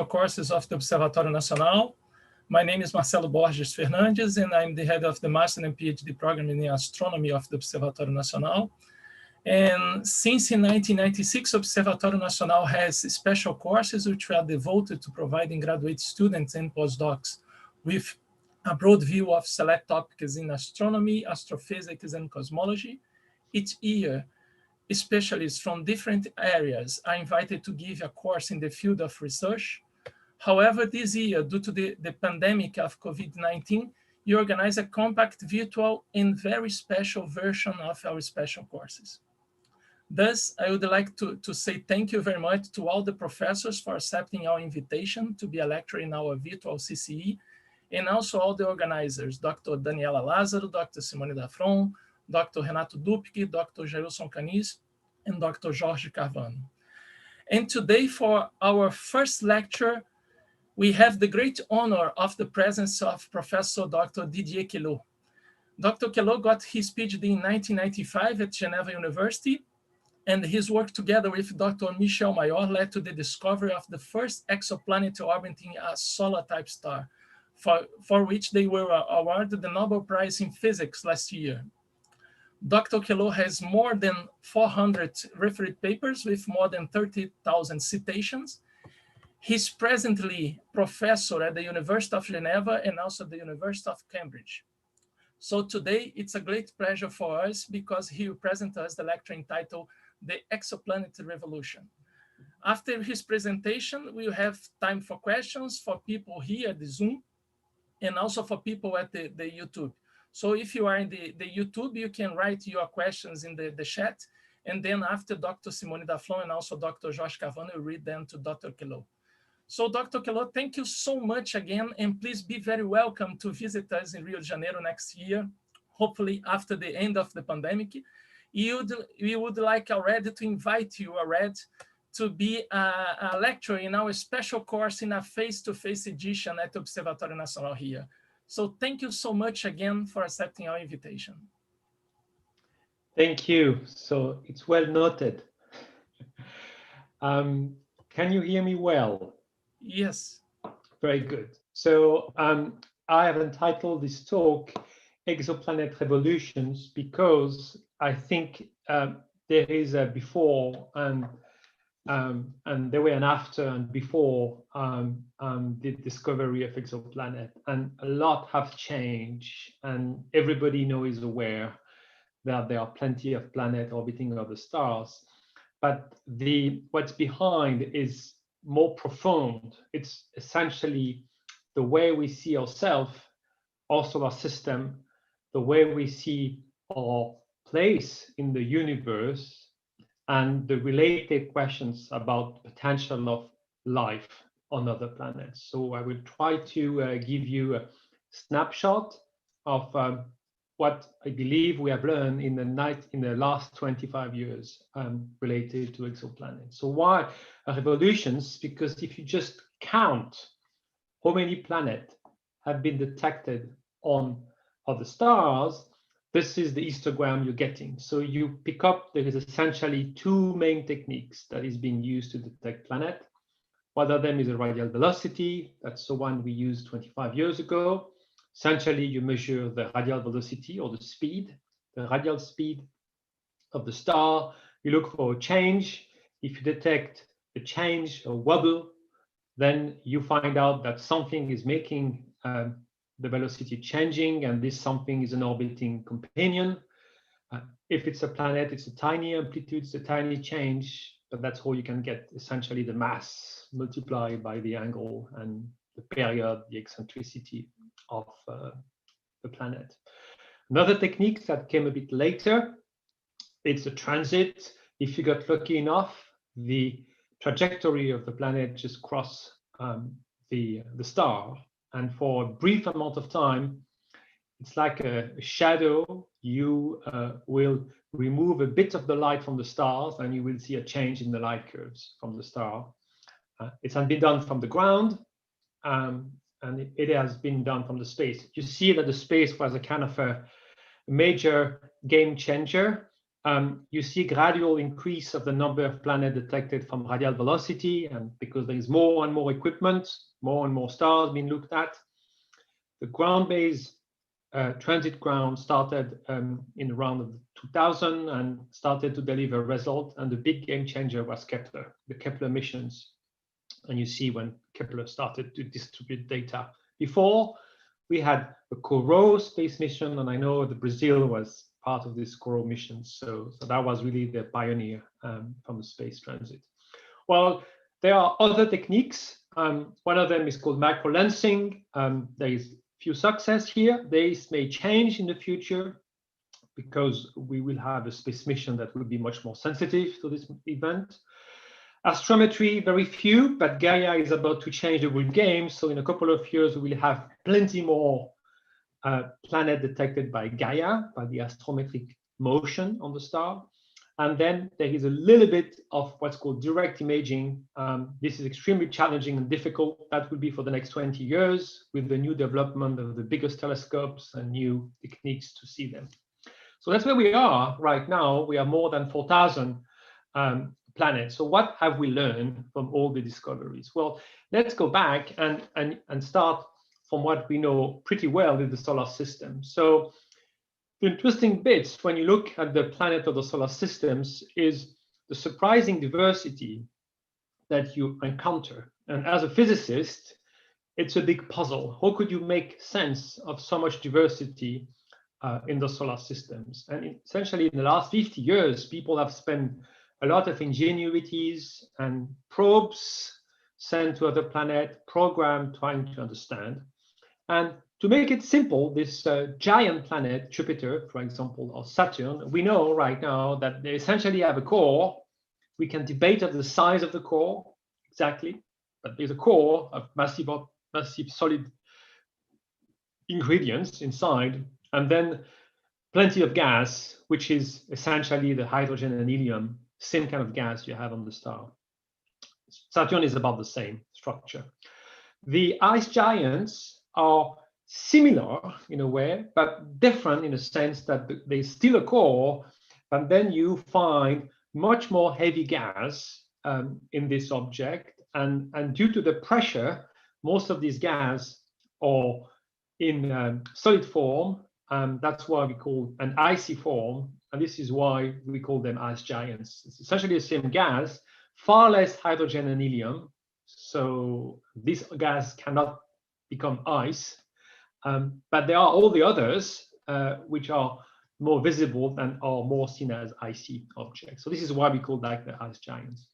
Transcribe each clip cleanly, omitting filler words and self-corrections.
courses of the Observatório Nacional. My name is Marcelo Borges Fernandes, and I'm the head of the Master and PhD program in Astronomy of the Observatório Nacional. And since in 1996, Observatório Nacional has special courses which are devoted to providing graduate students and postdocs with a broad view of select topics in astronomy, astrophysics, and cosmology. Each year, specialists from different areas are invited to give a course in the field of research. However, this year, due to the pandemic of COVID-19, we organize a compact virtual and very special version of our special courses. Thus, I would like to say thank you very much to all the professors for accepting our invitation to be a lecturer in our virtual CCE, and also all the organizers, Dr. Daniela Lázaro, Dr. Simone Dafron, Dr. Renato Dupke, Dr. Jailson Canis, and Dr. Jorge Carvano. And today, for our first lecture, we have the great honor of the presence of Professor Dr. Didier Queloz. Dr. Queloz got his PhD in 1995 at Geneva University, and his work together with Dr. Michel Mayor led to the discovery of the first exoplanet orbiting a solar-type star, for which they were awarded the Nobel Prize in Physics last year. Dr. Queloz has more than 400 refereed papers with more than 30,000 citations. He's presently professor at the University of Geneva and also the University of Cambridge. So today it's a great pleasure for us because he will present us the lecture entitled The Exoplanet Revolution. After his presentation, we'll have time for questions for people here at the Zoom and also for people at the YouTube. So if you are in the YouTube, you can write your questions in the chat, and then after Dr. Simone Dafron and also Dr. Jorge Carvano will read them to Dr. Queloz. So Dr. Queloz, thank you so much again, and please be very welcome to visit us in Rio de Janeiro next year, hopefully after the end of the pandemic. We would like already to invite you already to be a lecturer in our special course in a face-to-face edition at Observatório Nacional here. So thank you so much again for accepting our invitation. Thank you. So it's well noted. Can you hear me well? Yes. Very good. So I have entitled this talk Exoplanet Revolutions because I think there is a before and there were an after and before the discovery of exoplanet, and a lot have changed, and everybody now is aware that there are plenty of planets orbiting other stars, but what's behind is more profound. It's essentially the way we see ourselves, our solar system, the way we see our place in the universe, and the related questions about the potential of life on other planets. So I will try to give you a snapshot of what I believe we have learned in the last 25 years related to exoplanets. So why revolutions? Because if you just count how many planets have been detected on other stars, this is the histogram you're getting. So you pick up, there is essentially two main techniques that is being used to detect planet. One of them is a radial velocity. That's the one we used 25 years ago. Essentially, you measure the radial velocity or the speed, the radial speed of the star. You look for a change. If you detect a change or wobble, then you find out that something is making the velocity changing, and this something is an orbiting companion. If it's a planet, it's a tiny amplitude, it's a tiny change, but that's how you can get essentially the mass multiplied by the angle and the period, the eccentricity of the planet. Another technique that came a bit later, it's a transit. If you got lucky enough, the trajectory of the planet just cross the star, and for a brief amount of time, it's like a shadow. You will remove a bit of the light from the stars, and you will see a change in the light curves from the star. It has been done from the ground, and it has been done from the space. You see that the space was a kind of a major game changer you see gradual increase of the number of planets detected from radial velocity, and because there is more and more equipment, more and more stars being looked at. The ground-based transit ground started in around 2000 and started to deliver result, and the big game changer was Kepler, the Kepler missions. And you see when Kepler started to distribute data. Before, we had the Cursos space mission, and I know that Brazil was part of this Cursos mission, so that was really the pioneer from the space transit. Well, there are other techniques. One of them is called microlensing. There is few success here. This may change in the future because we will have a space mission that will be much more sensitive to this event. Astrometry, very few, but Gaia is about to change the whole game. So in a couple of years, we will have plenty more planets detected by Gaia, by the astrometric motion on the star. And then there is a little bit of what's called direct imaging. This is extremely challenging and difficult. That will be for the next 20 years with the new development of the biggest telescopes and new techniques to see them. So that's where we are right now. We are more than 4,000 planets. So what have we learned from all the discoveries? Well, let's go back and start from what we know pretty well in the solar system. So the interesting bits when you look at the planet of the solar systems is the surprising diversity that you encounter. And as a physicist, it's a big puzzle. How could you make sense of so much diversity in the solar systems? And essentially, in the last 50 years, people have spent a lot of ingenuities and probes sent to other planets, program trying to understand. And to make it simple, this giant planet, Jupiter, for example, or Saturn, we know right now that they essentially have a core. We can debate of the size of the core exactly, but there's a core of massive solid ingredients inside, and then plenty of gas, which is essentially the hydrogen and helium, same kind of gas you have on the star. Saturn is about the same structure. The ice giants are similar in a way, but different in a sense that there's still a core, but then you find much more heavy gas in this object. And due to the pressure, most of these gas are in solid form. That's why we call an icy form. And this is why we call them ice giants. It's essentially the same gas, far less hydrogen and helium. So this gas cannot become ice. But there are all the others which are more visible and are more seen as icy objects. So this is why we call that the ice giants.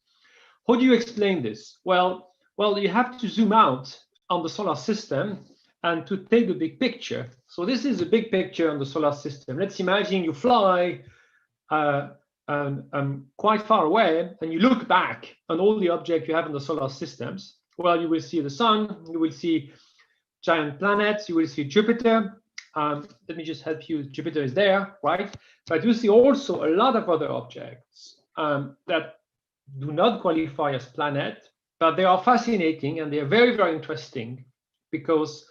How do you explain this? Well, you have to zoom out on the solar system and to take the big picture. So this is a big picture on the solar system. Let's imagine you fly quite far away and you look back on all the objects you have in the solar systems. Well, you will see the sun, you will see giant planets, you will see Jupiter. Let me just help you. Jupiter is there, right? But you see also a lot of other objects that do not qualify as planet, but they are fascinating and they are very, very interesting because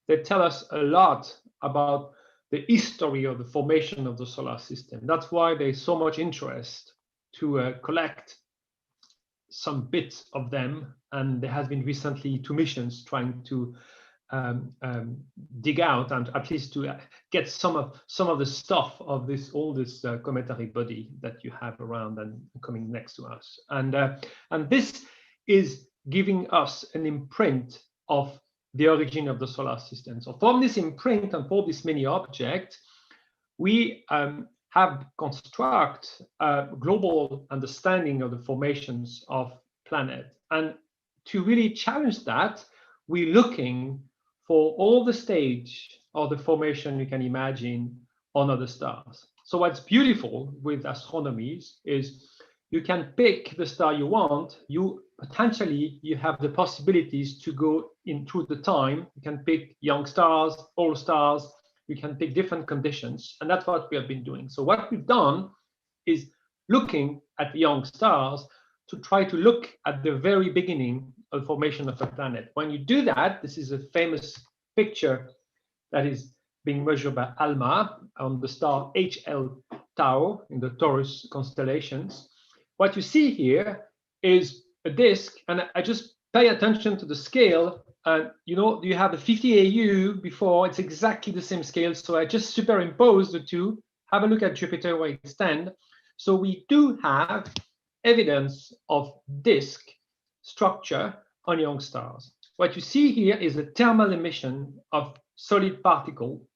they tell us a lot about the history of the formation of the solar system. That's why there's so much interest to collect some bits of them. And there has been recently 2 missions trying to dig out and at least to get some of the stuff of all this cometary body that you have around and coming next to us. And this is giving us an imprint of the origin of the solar system. So from this imprint and for this many objects, we have construct a global understanding of the formations of planets. And to really challenge that, we're looking for all the stage of the formation you can imagine on other stars. So what's beautiful with astronomy is you can pick the star you want. You have the possibilities to go in through the time. You can pick young stars, old stars. You can pick different conditions, and that's what we have been doing. So what we've done is looking at young stars to try to look at the very beginning of the formation of a planet. When you do that, this is a famous picture that is being measured by ALMA on the star HL Tau in the Taurus constellations. What you see here is a disk, and I just pay attention to the scale. And you have the 50 AU before, it's exactly the same scale. So I just superimpose the two. Have a look at Jupiter where it stands. So we do have evidence of disk structure on young stars. What you see here is a thermal emission of solid particle.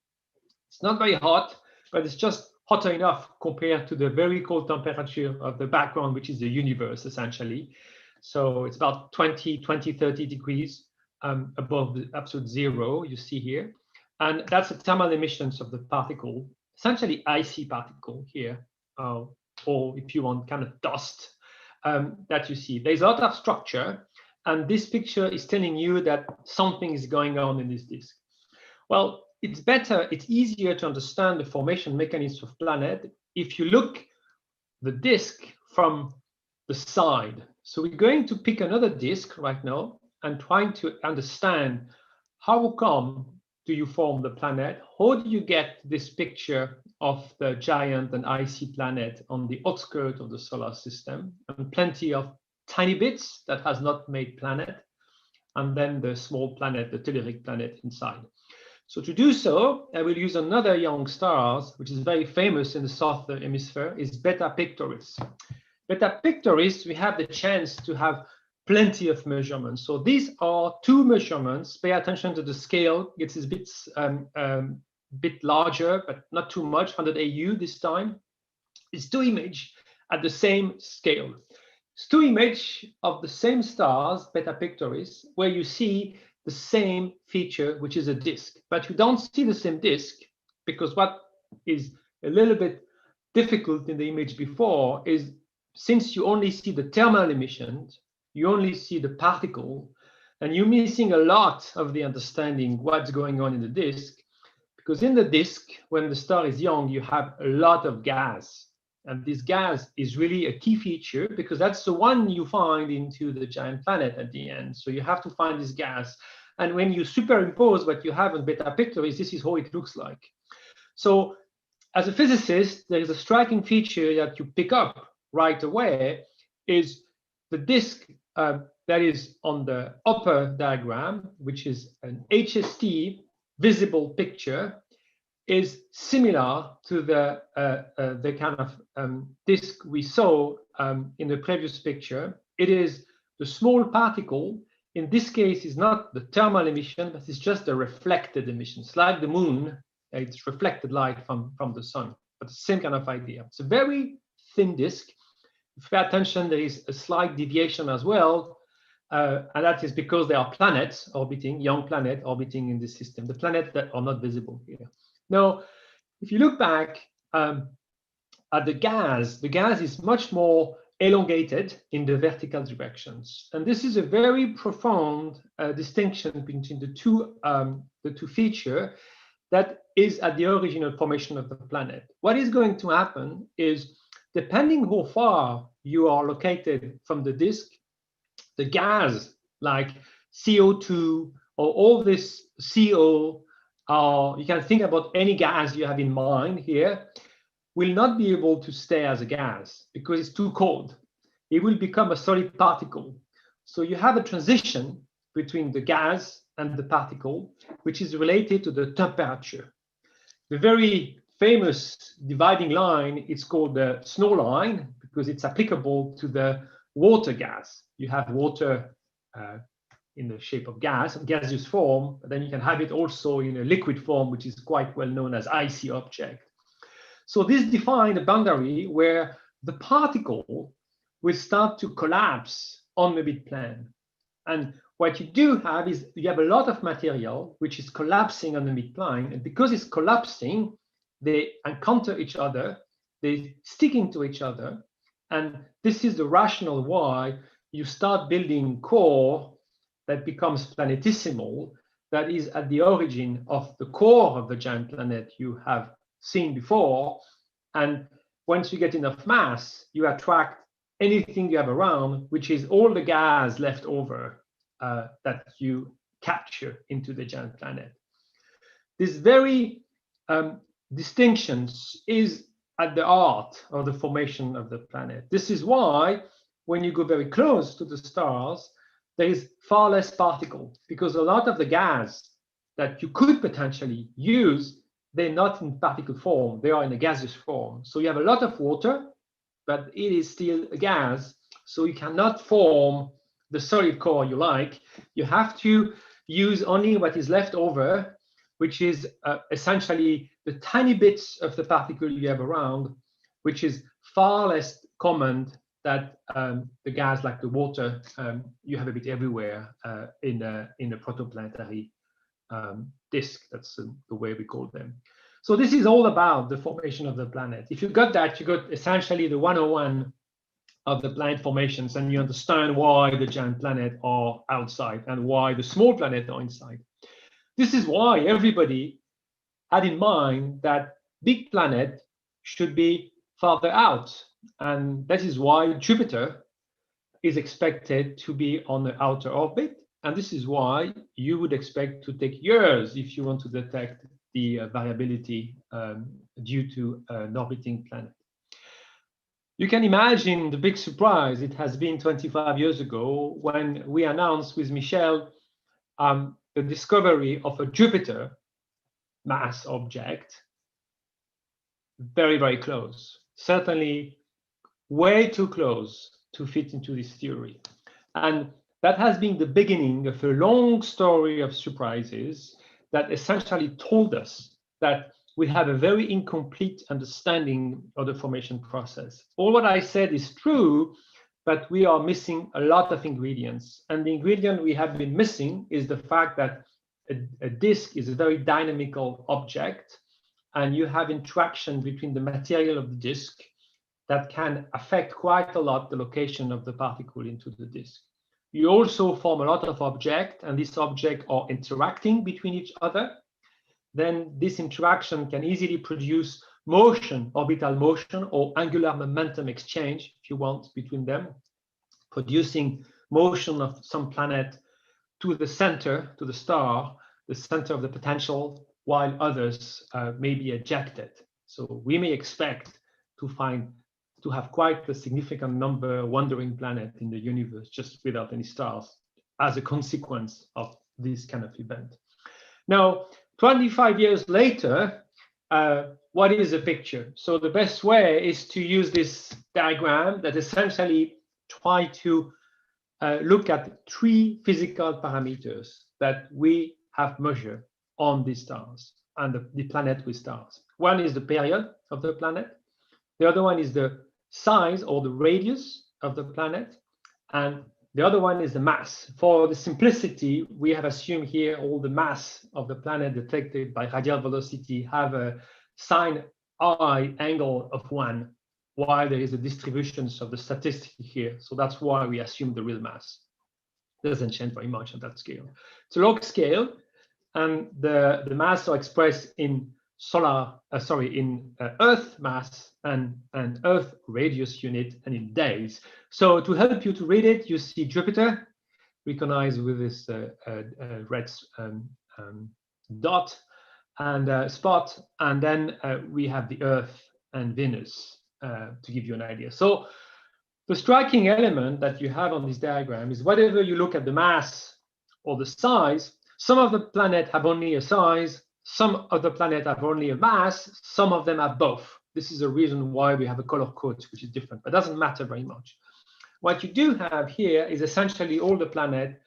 It's not very hot, but it's just hotter enough compared to the very cold temperature of the background, which is the universe, essentially. So it's about 20, 30 degrees above the absolute zero, you see here. And that's the thermal emissions of the particle, essentially icy particle here, or if you want, kind of dust that you see. There's a lot of structure, and this picture is telling you that something is going on in this disk. Well, it's easier to understand the formation mechanism of planet if you look the disk from the side. So we're going to pick another disk right now and trying to understand how come do you form the planet? How do you get this picture of the giant and icy planet on the outskirts of the solar system, and plenty of tiny bits that has not made planet, and then the small planet, the telluric planet inside. So to do so, I will use another young star, which is very famous in the southern hemisphere, is betapictoris. Betapictoris, we have the chance to have plenty of measurements. So these are two measurements. Pay attention to the scale. It's a bit larger, but not too much, 100 AU this time. It's two images at the same scale. It's two images of the same stars, betapictoris, where you see the same feature, which is a disk. But you don't see the same disk, because what is a little bit difficult in the image before is, since you only see the thermal emissions, you only see the particle, and you're missing a lot of the understanding what's going on in the disk. Because in the disk, when the star is young, you have a lot of gas. And this gas is really a key feature, because that's the one you find into the giant planet at the end. So you have to find this gas. And when you superimpose what you have in betapictoris, this is how it looks like. So as a physicist, there is a striking feature that you pick up right away, is the disk that is on the upper diagram, which is an HST visible picture, is similar to the kind of disk we saw in the previous picture. It is the small particle. In this case, is not the thermal emission, but it's just the reflected emissions, like the moon. It's reflected light from the sun, but the same kind of idea. It's a very thin disk. If you pay attention, there is a slight deviation as well, and that is because there are planets orbiting, young planet orbiting in this system, the planets that are not visible here. Now, if you look back at the gas is much more elongated in the vertical directions. And this is a very profound distinction between the two features that is at the original formation of the planet. What is going to happen is, depending how far you are located from the disk, the gas like CO2 or all this CO, you can think about any gas you have in mind here, will not be able to stay as a gas because it's too cold. It will become a solid particle. So you have a transition between the gas and the particle, which is related to the temperature. The very famous dividing line, it's called the snow line, because it's applicable to the water gas. You have water in the shape of gas, gaseous form, but then you can have it also in a liquid form, which is quite well known as icy object. So this defines a boundary where the particle will start to collapse on the midplane. And what you do have is you have a lot of material which is collapsing on the midplane, and because it's collapsing, they encounter each other, they sticking to each other, and this is the rationale why you start building core that becomes planetesimal, that is at the origin of the core of the giant planet you have seen before. And once you get enough mass, you attract anything you have around, which is all the gas left over that you capture into the giant planet. This very distinctions is at the heart of the formation of the planet. This is why when you go very close to the stars, there is far less particle, because a lot of the gas that you could potentially use, they're not in particle form, they are in a gaseous form. So you have a lot of water, but it is still a gas, so you cannot form the solid core you like. You have to use only what is left over, which is essentially the tiny bits of the particle you have around, which is far less common than the gas like the water you have a bit everywhere in a protoplanetary disk. That's the way we call them. So this is all about the formation of the planet. If you got that, you got essentially the 101 of the planet formations, and you understand why the giant planets are outside and why the small planets are inside. This is why everybody had in mind that big planet should be farther out. And that is why Jupiter is expected to be on the outer orbit. And this is why you would expect to take years if you want to detect the variability due to an orbiting planet. You can imagine the big surprise it has been 25 years ago when we announced with Michel the discovery of a Jupiter mass object very, very close, certainly way too close to fit into this theory. And that has been the beginning of a long story of surprises that essentially told us that we have a very incomplete understanding of the formation process. All what I said is true, but we are missing a lot of ingredients. And the ingredient we have been missing is the fact that a disk is a very dynamical object, and you have interaction between the material of the disk that can affect quite a lot the location of the particle into the disk. You also form a lot of objects, and these objects are interacting between each other. Then this interaction can easily produce motion, orbital motion, or angular momentum exchange, if you want, between them, producing motion of some planet to the center, to the star, the center of the potential, while others may be ejected. So we may expect to have quite a significant number of wandering planets in the universe just without any stars as a consequence of this kind of event. Now, 25 years later, what is the picture? So the best way is to use this diagram that essentially try to look at three physical parameters that we have measured on the stars and the planet with stars. One is the period of the planet. The other one is the size or the radius of the planet. And the other one is the mass. For the simplicity, we have assumed here all the mass of the planet detected by radial velocity have a sine I angle of 1, while there is a distribution of the statistic here. So that's why we assume the real mass. It doesn't change very much at that scale. It's a log scale, and the mass are expressed in Earth mass and Earth radius unit and in days. So to help you to read it, you see Jupiter recognized with this red dot and spot, and then we have the Earth and Venus to give you an idea. So the striking element that you have on this diagram is whatever you look at the mass or the size, some of the planets have only a size, some of the planets have only a mass, some of them have both. This is the reason why we have a color code, which is different, but doesn't matter very much. What you do have here is essentially all the planets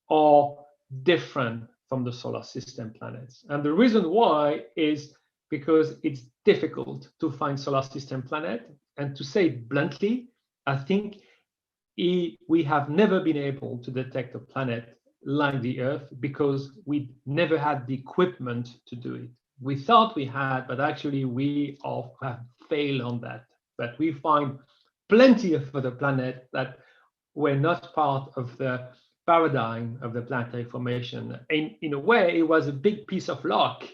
are different from the solar system planets. And the reason why is because it's difficult to find solar system planet. And to say it bluntly, I think we have never been able to detect a planet like the Earth because we never had the equipment to do it. We thought we had, but actually we have failed on that. But we find plenty of other planets that were not part of the paradigm of the planetary formation. In a way, it was a big piece of luck,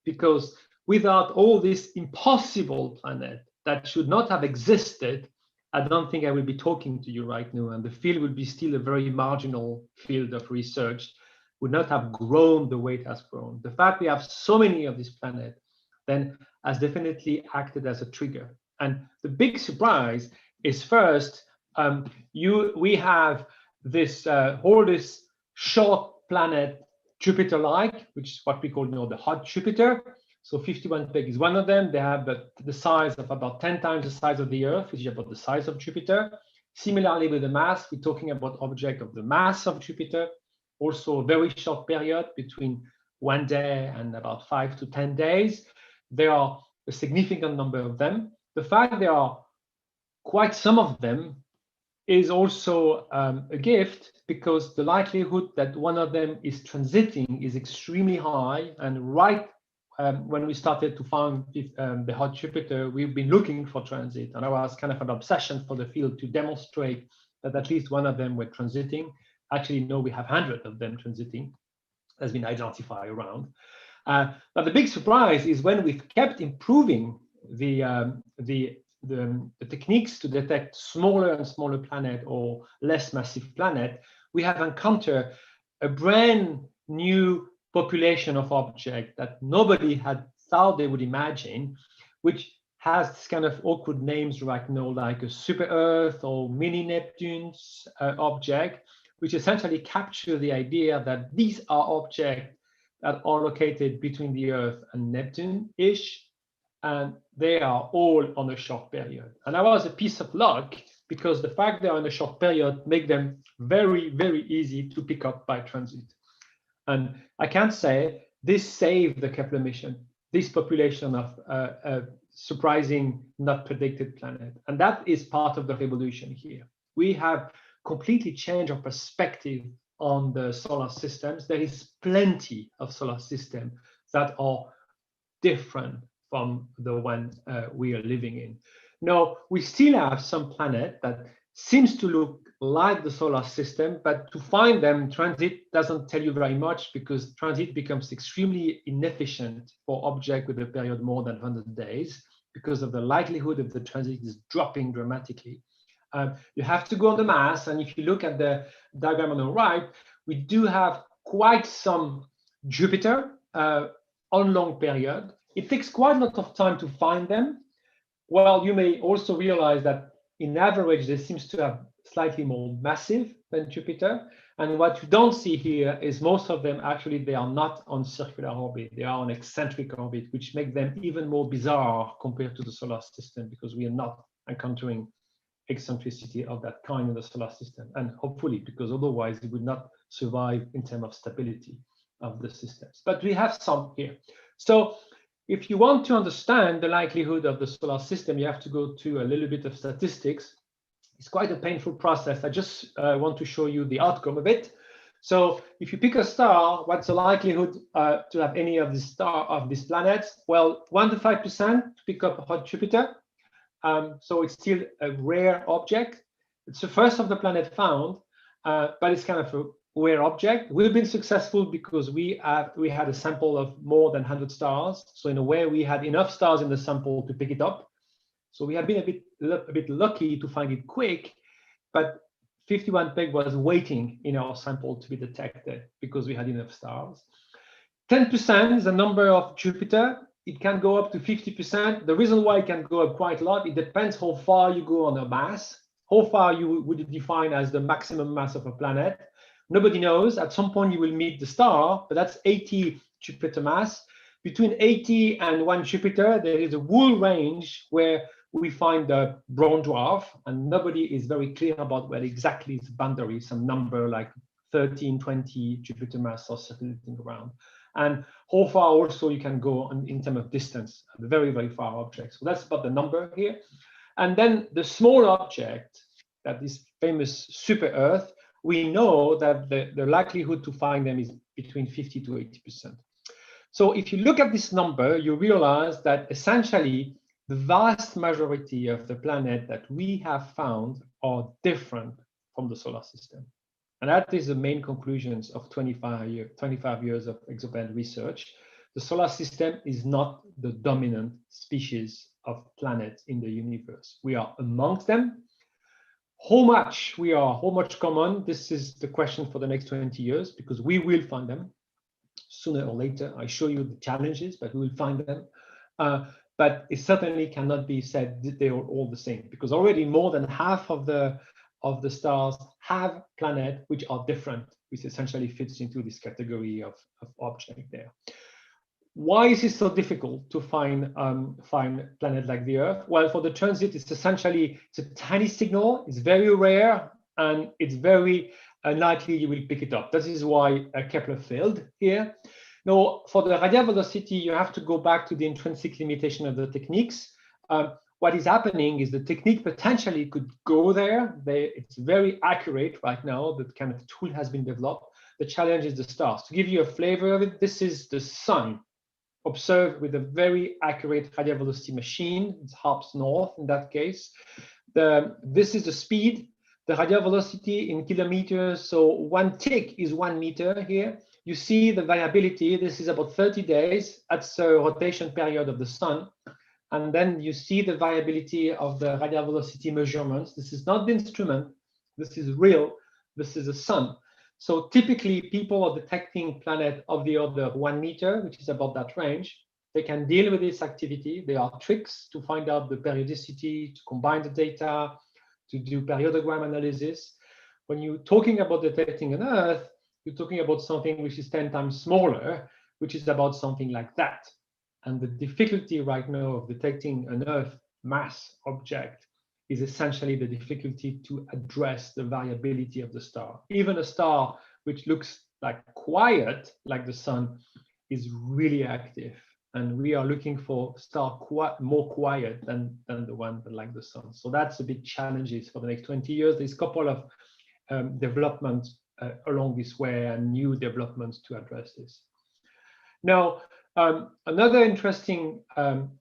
because without all this impossible planet that should not have existed, I don't think I will be talking to you right now, and the field would be still a very marginal field of research, would not have grown the way it has grown. The fact we have so many of these planets then has definitely acted as a trigger. And the big surprise is first, we have this all this short planet Jupiter-like, which is what we call the hot Jupiter. So 51 Peg is one of them. They have the size of about 10 times the size of the Earth, which is about the size of Jupiter. Similarly with the mass, we're talking about object of the mass of Jupiter. Also a very short period between 1 day and about 5 to 10 days. There are a significant number of them. The fact there are quite some of them is also a gift, because the likelihood that one of them is transiting is extremely high. And right when we started to find the hot Jupiter, we've been looking for transit. And I was kind of an obsession for the field to demonstrate that at least one of them were transiting. Actually, no, we have hundreds of them transiting, has been identified around. But the big surprise is when we've kept improving the techniques to detect smaller and smaller planet or less massive planet, we have encountered a brand new population of objects that nobody had thought they would imagine, which has this kind of awkward names right now, like a super Earth or mini Neptune's object, which essentially capture the idea that these are objects that are located between the Earth and Neptune-ish, and they are all on a short period. And that was a piece of luck, because the fact they're on a short period make them very, very easy to pick up by transit. And I can say this saved the Kepler mission, this population of surprising, not predicted planet. And that is part of the revolution here. We have completely changed our perspective on the solar systems. There is plenty of solar systems that are different from the one we are living in. Now, we still have some planet that seems to look like the solar system, but to find them, transit doesn't tell you very much, because transit becomes extremely inefficient for objects with a period more than 100 days, because of the likelihood of the transit is dropping dramatically. You have to go on the mass, and if you look at the diagram on the right, we do have quite some Jupiter on long period. It takes quite a lot of time to find them. Well, you may also realize that in average, they seems to have slightly more massive than Jupiter. And what you don't see here is most of them, actually, they are not on circular orbit. They are on eccentric orbit, which makes them even more bizarre compared to the solar system, because we are not encountering eccentricity of that kind in the solar system. And hopefully, because otherwise it would not survive in terms of stability of the systems. But we have some here. So if you want to understand the likelihood of the solar system, you have to go to a little bit of statistics. It's quite a painful process. I just want to show you the outcome of it. So if you pick a star, what's the likelihood to have any of these planets? Well, 1 to 5% to pick up a hot Jupiter. So it's still a rare object. It's the first of the planet found, but it's kind of a rare object. We've been successful because we had a sample of more than 100 stars. So in a way, we had enough stars in the sample to pick it up. So we have been a bit lucky to find it quick, but 51 Peg was waiting in our sample to be detected because we had enough stars. 10% is the number of Jupiter. It can go up to 50%. The reason why it can go up quite a lot, it depends how far you go on a mass. How far you would define as the maximum mass of a planet. Nobody knows. At some point you will meet the star, but that's 80 Jupiter mass. Between 80 and 1 Jupiter, there is a whole range where we find the brown dwarf, and nobody is very clear about where exactly is the boundary, some number like 13, 20 Jupiter mass or circulating around. And how far also you can go in terms of distance, very, very far objects. So that's about the number here. And then the small object, that is famous super Earth, we know that the likelihood to find them is between 50 to 80%. So if you look at this number, you realize that essentially the vast majority of the planet that we have found are different from the solar system. And that is the main conclusions of 25 years of exoplanet research. The solar system is not the dominant species of planets in the universe. We are amongst them. How much common? This is the question for the next 20 years, because we will find them sooner or later. I show you the challenges, but we will find them. but it certainly cannot be said that they are all the same, because already more than half of the stars have planets which are different, which essentially fits into this category of object there. Why is it so difficult to find planet like the Earth? Well, for the transit, it's a tiny signal. It's very rare, and it's very unlikely you will pick it up. That is why Kepler failed here. Now, for the radial velocity, you have to go back to the intrinsic limitation of the techniques. What is happening is the technique potentially could go there. It's very accurate right now. That kind of tool has been developed. The challenge is the stars. To give you a flavor of it, this is the sun, observed with a very accurate radial velocity machine. It hops north in that case. This is the speed, the radial velocity in kilometers. So 1 tick is 1 meter here. You see the variability. This is about 30 days. That's a rotation period of the sun. And then you see the variability of the radial velocity measurements. This is not the instrument. This is real. This is the sun. So typically, people are detecting planet of the order 1 meter, which is about that range. They can deal with this activity. There are tricks to find out the periodicity, to combine the data, to do periodogram analysis. When you're talking about detecting an Earth, you're talking about something which is 10 times smaller, which is about something like that. And the difficulty right now of detecting an Earth mass object is essentially the difficulty to address the variability of the star. Even a star which looks like quiet, like the sun, is really active. And we are looking for star more quiet than the one like the sun. So that's a big challenges for the next 20 years. There's a couple of developments along this way and new developments to address this. Now, another interesting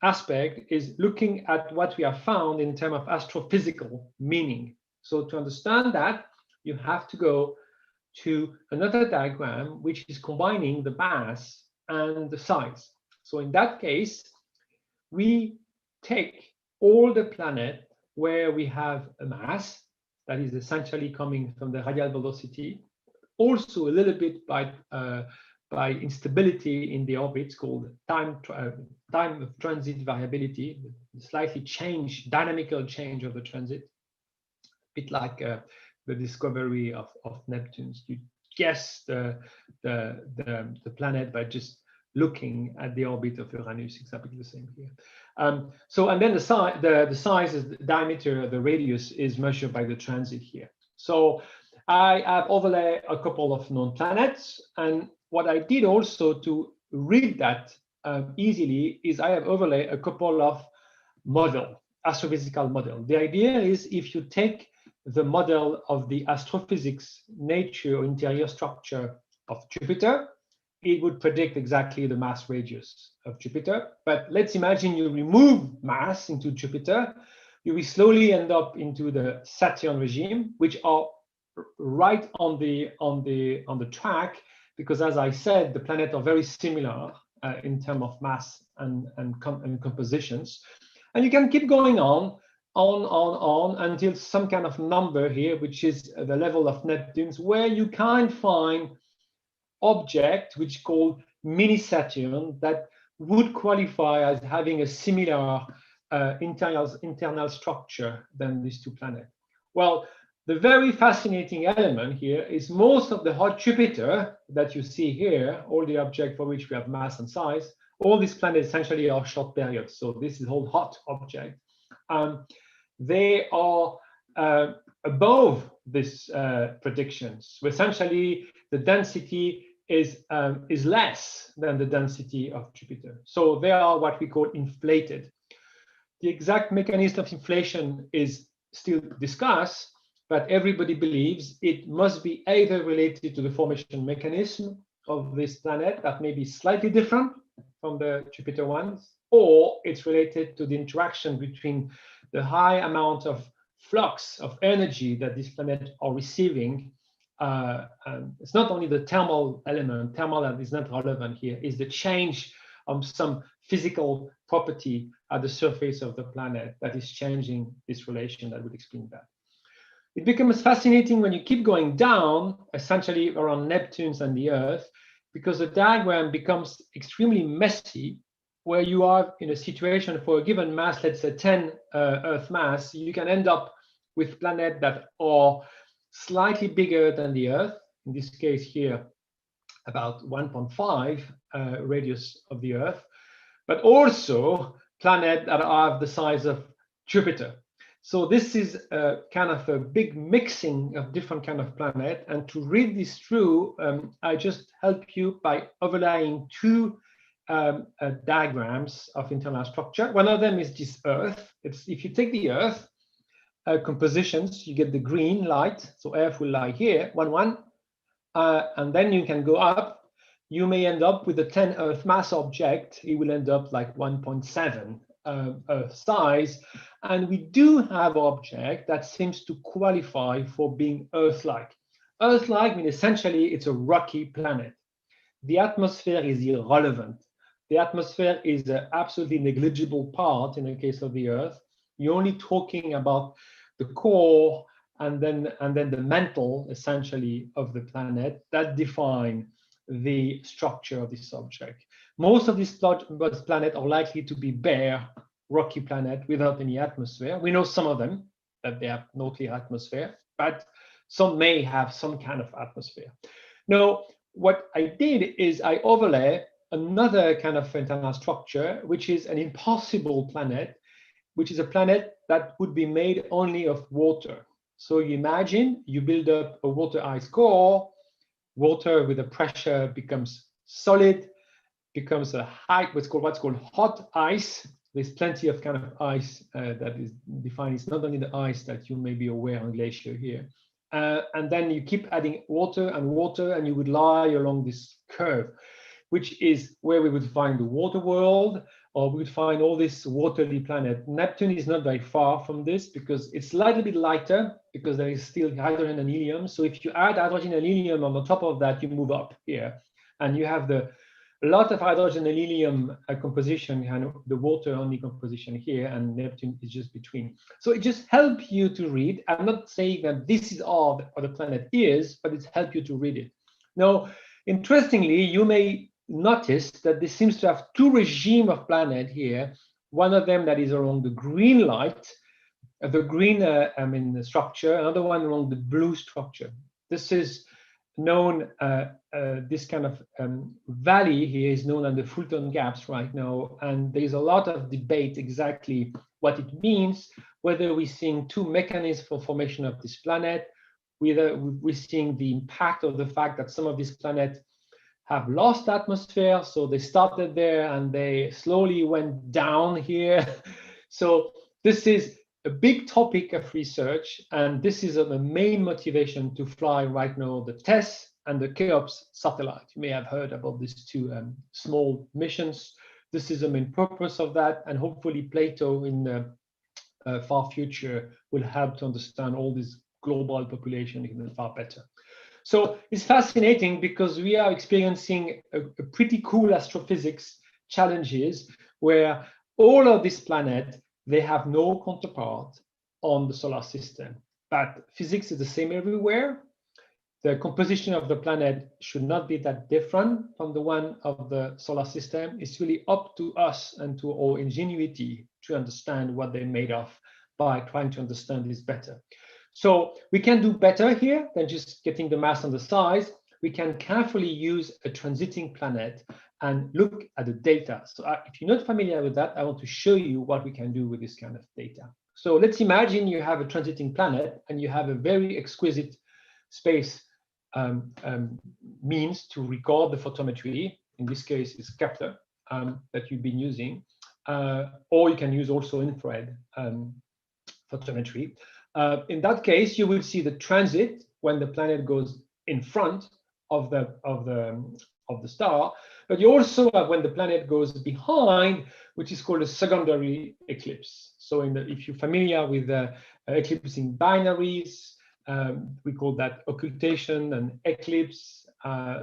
aspect is looking at what we have found in terms of astrophysical meaning. So to understand that, you have to go to another diagram, which is combining the mass and the size. So in that case, we take all the planets where we have a mass that is essentially coming from the radial velocity, also a little bit by instability in the orbits called time of transit variability, slightly dynamical change of the transit, a bit like the discovery of Neptune. You guess the planet by just looking at the orbit of Uranus. Exactly the same here. And then the size is the diameter, the radius is measured by the transit here. So I have overlaid a couple of known planets, and what I did also to read that easily is I have overlaid a couple of astrophysical model. The idea is if you take the model of the astrophysics nature or interior structure of Jupiter, it would predict exactly the mass radius of Jupiter. But let's imagine you remove mass into Jupiter, you will slowly end up into the Saturn regime, which are right on the track, because as I said, the planets are very similar in terms of mass and compositions. And you can keep going on until some kind of number here, which is the level of Neptune's, where you can find object which called mini Saturn that would qualify as having a similar internal structure than these two planets. Well, the very fascinating element here is most of the hot Jupiter that you see here, all the objects for which we have mass and size, all these planets essentially are short periods. So this is all hot object. They are above this predictions. So essentially, the density is less than the density of Jupiter. So they are what we call inflated. The exact mechanism of inflation is still discussed, but everybody believes it must be either related to the formation mechanism of this planet that may be slightly different from the Jupiter ones, or it's related to the interaction between the high amount of flux of energy that these planets are receiving. It's not only the thermal element, thermal is not relevant here, is the change of some physical property at the surface of the planet that is changing this relation that would explain that. It becomes fascinating when you keep going down, essentially around Neptune and the Earth, because the diagram becomes extremely messy where you are in a situation for a given mass, let's say 10 Earth mass, you can end up with planets that are slightly bigger than the Earth. In this case here, about 1.5 radius of the Earth, but also planets that are the size of Jupiter. So this is a kind of a big mixing of different kind of planets. And to read this through, I just help you by overlaying two diagrams of internal structure. One of them is this Earth. It's, if you take the Earth compositions, you get the green light. So Earth will lie here, 1, and then you can go up. You may end up with a 10 Earth mass object. It will end up like 1.7 Earth size. And we do have an object that seems to qualify for being Earth-like. Earth-like means essentially it's a rocky planet. The atmosphere is irrelevant. The atmosphere is an absolutely negligible part in the case of the Earth. You're only talking about the core and then the mantle, essentially, of the planet that define the structure of this object. Most of these planets are likely to be bare, rocky planet without any atmosphere. We know some of them, that they have no clear atmosphere, but some may have some kind of atmosphere. Now, what I did is I overlay another kind of internal structure, which is an impossible planet, which is a planet that would be made only of water. So you imagine you build up a water ice core, water with the pressure becomes solid, becomes a high, what's called hot ice. There's plenty of kind of ice that is defined. It's not only the ice that you may be aware on glacier here. And then you keep adding water, and you would lie along this curve, which is where we would find the water world, or we would find all this watery planet. Neptune is not very far from this because it's slightly bit lighter because there is still hydrogen and helium. So if you add hydrogen and helium on the top of that, you move up here, and you have a lot of hydrogen and helium composition, kind of the water only composition here, and Neptune is just between. So it just helps you to read. I'm not saying that this is all what the planet is, but it's helped you to read it. Now, interestingly, you may notice that this seems to have two regimes of planet here. One of them that is along the green light, the green structure, another one along the blue structure. This is known, this kind of valley here is known as the Fulton gaps right now, and there's a lot of debate exactly what it means, whether we're seeing two mechanisms for formation of this planet, whether we're seeing the impact of the fact that some of these planets have lost atmosphere, so they started there and they slowly went down here. So this is a big topic of research, and this is the main motivation to fly right now the TESS and the Cheops satellite. You may have heard about these two small missions. This is the main purpose of that, and hopefully Plato in the far future will help to understand all this global population even far better. So it's fascinating because we are experiencing a pretty cool astrophysics challenges where all of these planets, they have no counterpart on the solar system. But physics is the same everywhere. The composition of the planet should not be that different from the one of the solar system. It's really up to us and to our ingenuity to understand what they're made of by trying to understand this better. So we can do better here than just getting the mass and the size. We can carefully use a transiting planet and look at the data. So if you're not familiar with that, I want to show you what we can do with this kind of data. So let's imagine you have a transiting planet and you have a very exquisite space means to record the photometry. In this case, it's Kepler that you've been using, or you can use also infrared photometry. In that case, you will see the transit when the planet goes in front of the star, but you also have when the planet goes behind, which is called a secondary eclipse. So if you're familiar with eclipsing binaries, we call that occultation and eclipse.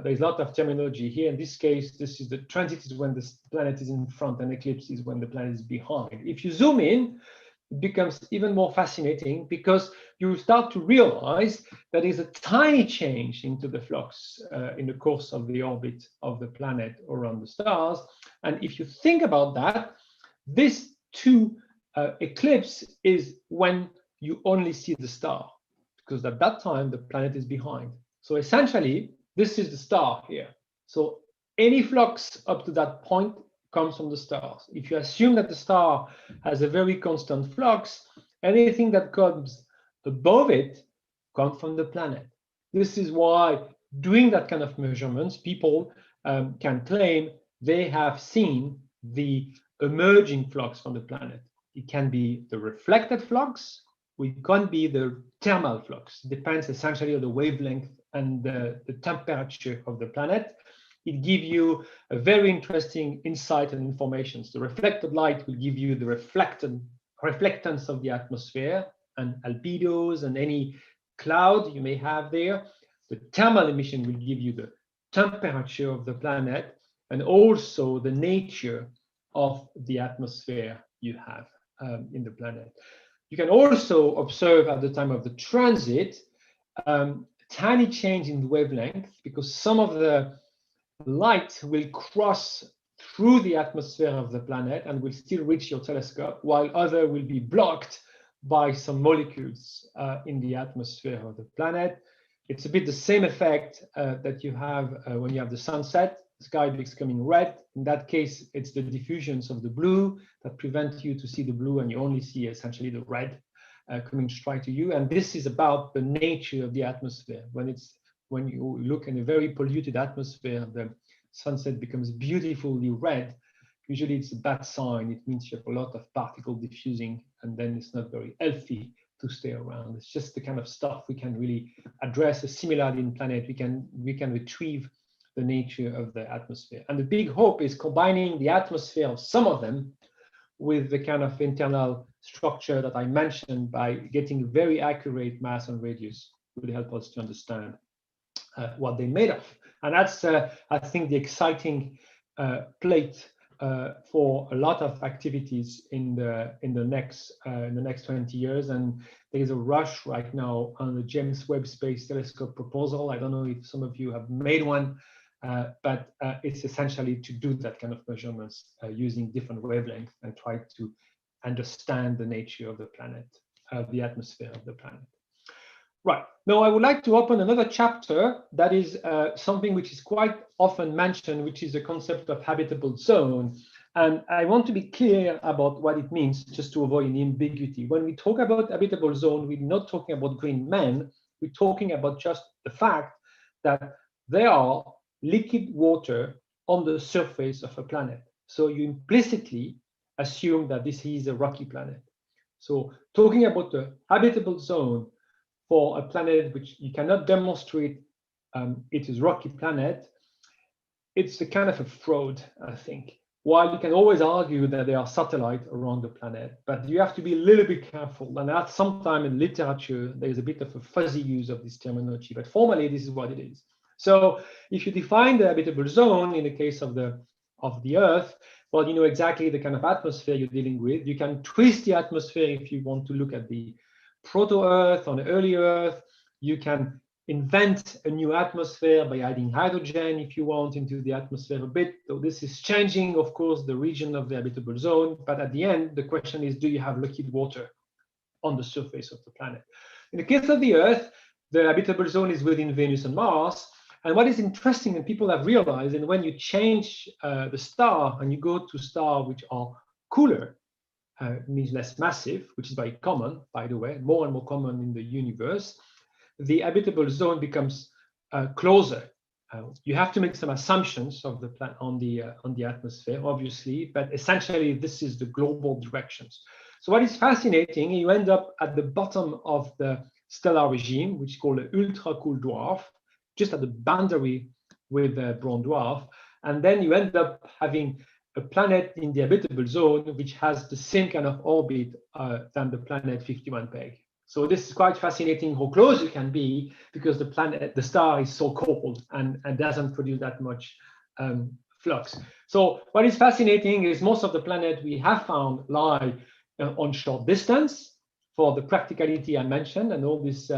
There's a lot of terminology here. In this case, this is the transit is when the planet is in front, and eclipse is when the planet is behind. If you zoom in, it becomes even more fascinating, because you start to realize that is a tiny change into the flux in the course of the orbit of the planet around the stars. And if you think about that, this two eclipse is when you only see the star, because at that time the planet is behind. So essentially, this is the star here. So any flux up to that point comes from the stars. If you assume that the star has a very constant flux, anything that comes above it comes from the planet. This is why doing that kind of measurements, people can claim they have seen the emerging flux from the planet. It can be the reflected flux, or it can be the thermal flux. It depends essentially on the wavelength and the temperature of the planet. It gives you a very interesting insight and information. So the reflected light will give you the reflectance of the atmosphere and albedos and any cloud you may have there. The thermal emission will give you the temperature of the planet and also the nature of the atmosphere you have in the planet. You can also observe at the time of the transit tiny change in the wavelength, because some of the light will cross through the atmosphere of the planet and will still reach your telescope, while other will be blocked by some molecules in the atmosphere of the planet. It's a bit the same effect that you have when you have the sunset. The sky becoming red. In that case, it's the diffusions of the blue that prevent you to see the blue, and you only see essentially the red coming straight to you. And this is about the nature of the atmosphere. When you look in a very polluted atmosphere, the sunset becomes beautifully red. Usually it's a bad sign. It means you have a lot of particle diffusing, and then it's not very healthy to stay around. It's just the kind of stuff we can really address. Similarly in planet, we can retrieve the nature of the atmosphere. And the big hope is combining the atmosphere of some of them with the kind of internal structure that I mentioned, by getting very accurate mass and radius will help us to understand what they're made of. And that's, I think, the exciting plate for a lot of activities in the next 20 years. And there is a rush right now on the James Webb Space Telescope proposal. I don't know if some of you have made one, but it's essentially to do that kind of measurements using different wavelengths and try to understand the nature of the planet, the atmosphere of the planet. Right. Now, I would like to open another chapter that is something which is quite often mentioned, which is the concept of habitable zone. And I want to be clear about what it means, just to avoid any ambiguity. When we talk about habitable zone, we're not talking about green men. We're talking about just the fact that there are liquid water on the surface of a planet. So you implicitly assume that this is a rocky planet. So talking about the habitable zone for a planet which you cannot demonstrate it is rocky planet, it's a kind of a fraud, I think. While you can always argue that there are satellites around the planet, but you have to be a little bit careful. And at some time in literature, there's a bit of a fuzzy use of this terminology, but formally, this is what it is. So if you define the habitable zone in the case of the Earth, well, you know exactly the kind of atmosphere you're dealing with. You can twist the atmosphere if you want to look at the proto-Earth on the early Earth. You can invent a new atmosphere by adding hydrogen if you want into the atmosphere a bit. So this is changing, of course, the region of the habitable zone. But at the end, the question is, do you have liquid water on the surface of the planet? In the case of the Earth, the habitable zone is within Venus and Mars. And what is interesting, and people have realized, and when you change the star and you go to stars which are cooler, means less massive, which is very common, by the way, more and more common in the universe, the habitable zone becomes closer. You have to make some assumptions of the on the atmosphere, obviously, but essentially this is the global directions. So what is fascinating, you end up at the bottom of the stellar regime, which is called the ultra cool dwarf, just at the boundary with the brown dwarf, and then you end up having a planet in the habitable zone which has the same kind of orbit than the planet 51 Peg. So this is quite fascinating how close you can be, because the star is so cold and doesn't produce that much flux. So what is fascinating is most of the planets we have found lie on short distance for the practicality I mentioned, and all this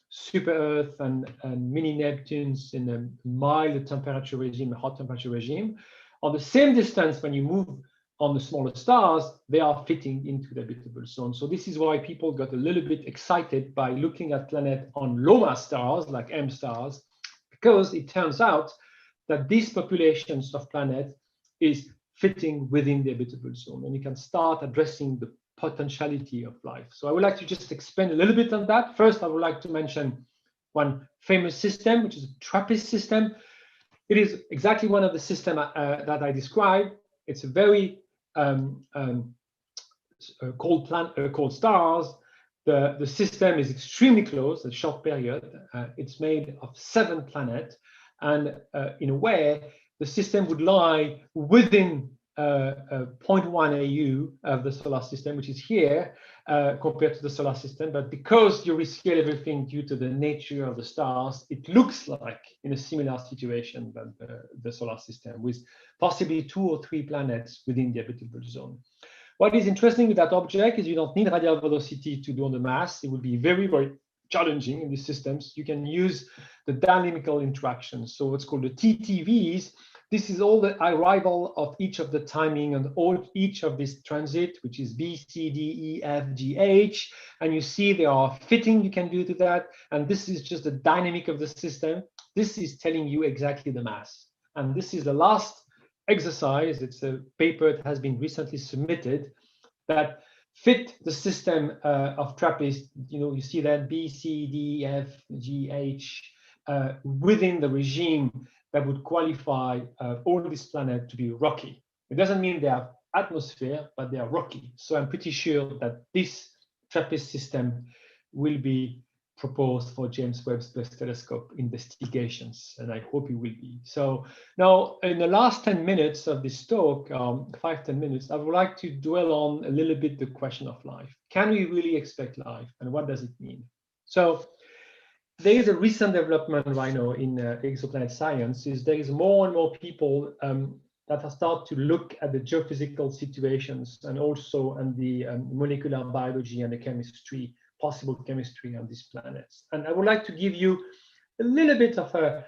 super Earth and mini Neptunes in a mild temperature regime, a hot temperature regime. On the same distance, when you move on the smaller stars, they are fitting into the habitable zone. So this is why people got a little bit excited by looking at planets on low mass stars like M stars, because it turns out that these populations of planets is fitting within the habitable zone, and you can start addressing the potentiality of life. So I would like to just expand a little bit on that. First, I would like to mention one famous system, which is a Trappist system. It is exactly one of the systems that I described. It's a very cold stars. The system is extremely close, a short period. It's made of 7 planets, and in a way, the system would lie within 0.1 AU of the solar system, which is here, compared to the solar system. But because you rescale everything due to the nature of the stars, it looks like in a similar situation than the solar system, with possibly 2 or 3 planets within the habitable zone. What is interesting with that object is you don't need radial velocity to do the mass. It would be very, very challenging in these systems. You can use the dynamical interactions. So what's called the TTVs. This is all the arrival of each of the timing and each of this transit, which is B, C, D, E, F, G, H. And you see there are fitting you can do to that. And this is just the dynamic of the system. This is telling you exactly the mass. And this is the last exercise. It's a paper that has been recently submitted that fit the system of Trappist. You see that B, C, D, F, G, H within the regime that would qualify all these planets to be rocky. It doesn't mean they have atmosphere, but they are rocky. So I'm pretty sure that this Trappist system will be proposed for James Webb Space Telescope investigations, and I hope it will be. So now, in the last 10 minutes of this talk, 5-10 minutes, I would like to dwell on a little bit the question of life. Can we really expect life, and what does it mean? So there is a recent development right now in exoplanet science. Is there is more and more people that have started to look at the geophysical situations and also on the molecular biology and the chemistry, possible chemistry on these planets. And I would like to give you a little bit of a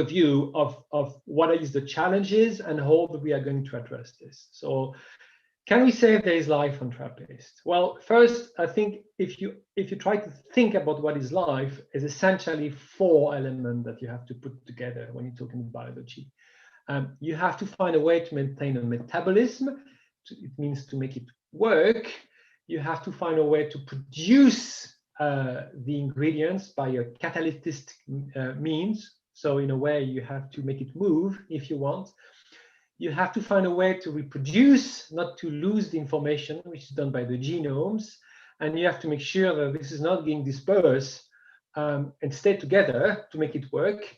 view of what is the challenges and how we are going to address this. So can we say there is life on Trappist? Well, first, I think if you try to think about what is life, is essentially 4 elements that you have to put together when you're talking biology. You have to find a way to maintain a metabolism. It means to make it work. You have to find a way to produce the ingredients by a catalytic means. So in a way, you have to make it move if you want. You have to find a way to reproduce, not to lose the information, which is done by the genomes. And you have to make sure that this is not being dispersed and stay together to make it work.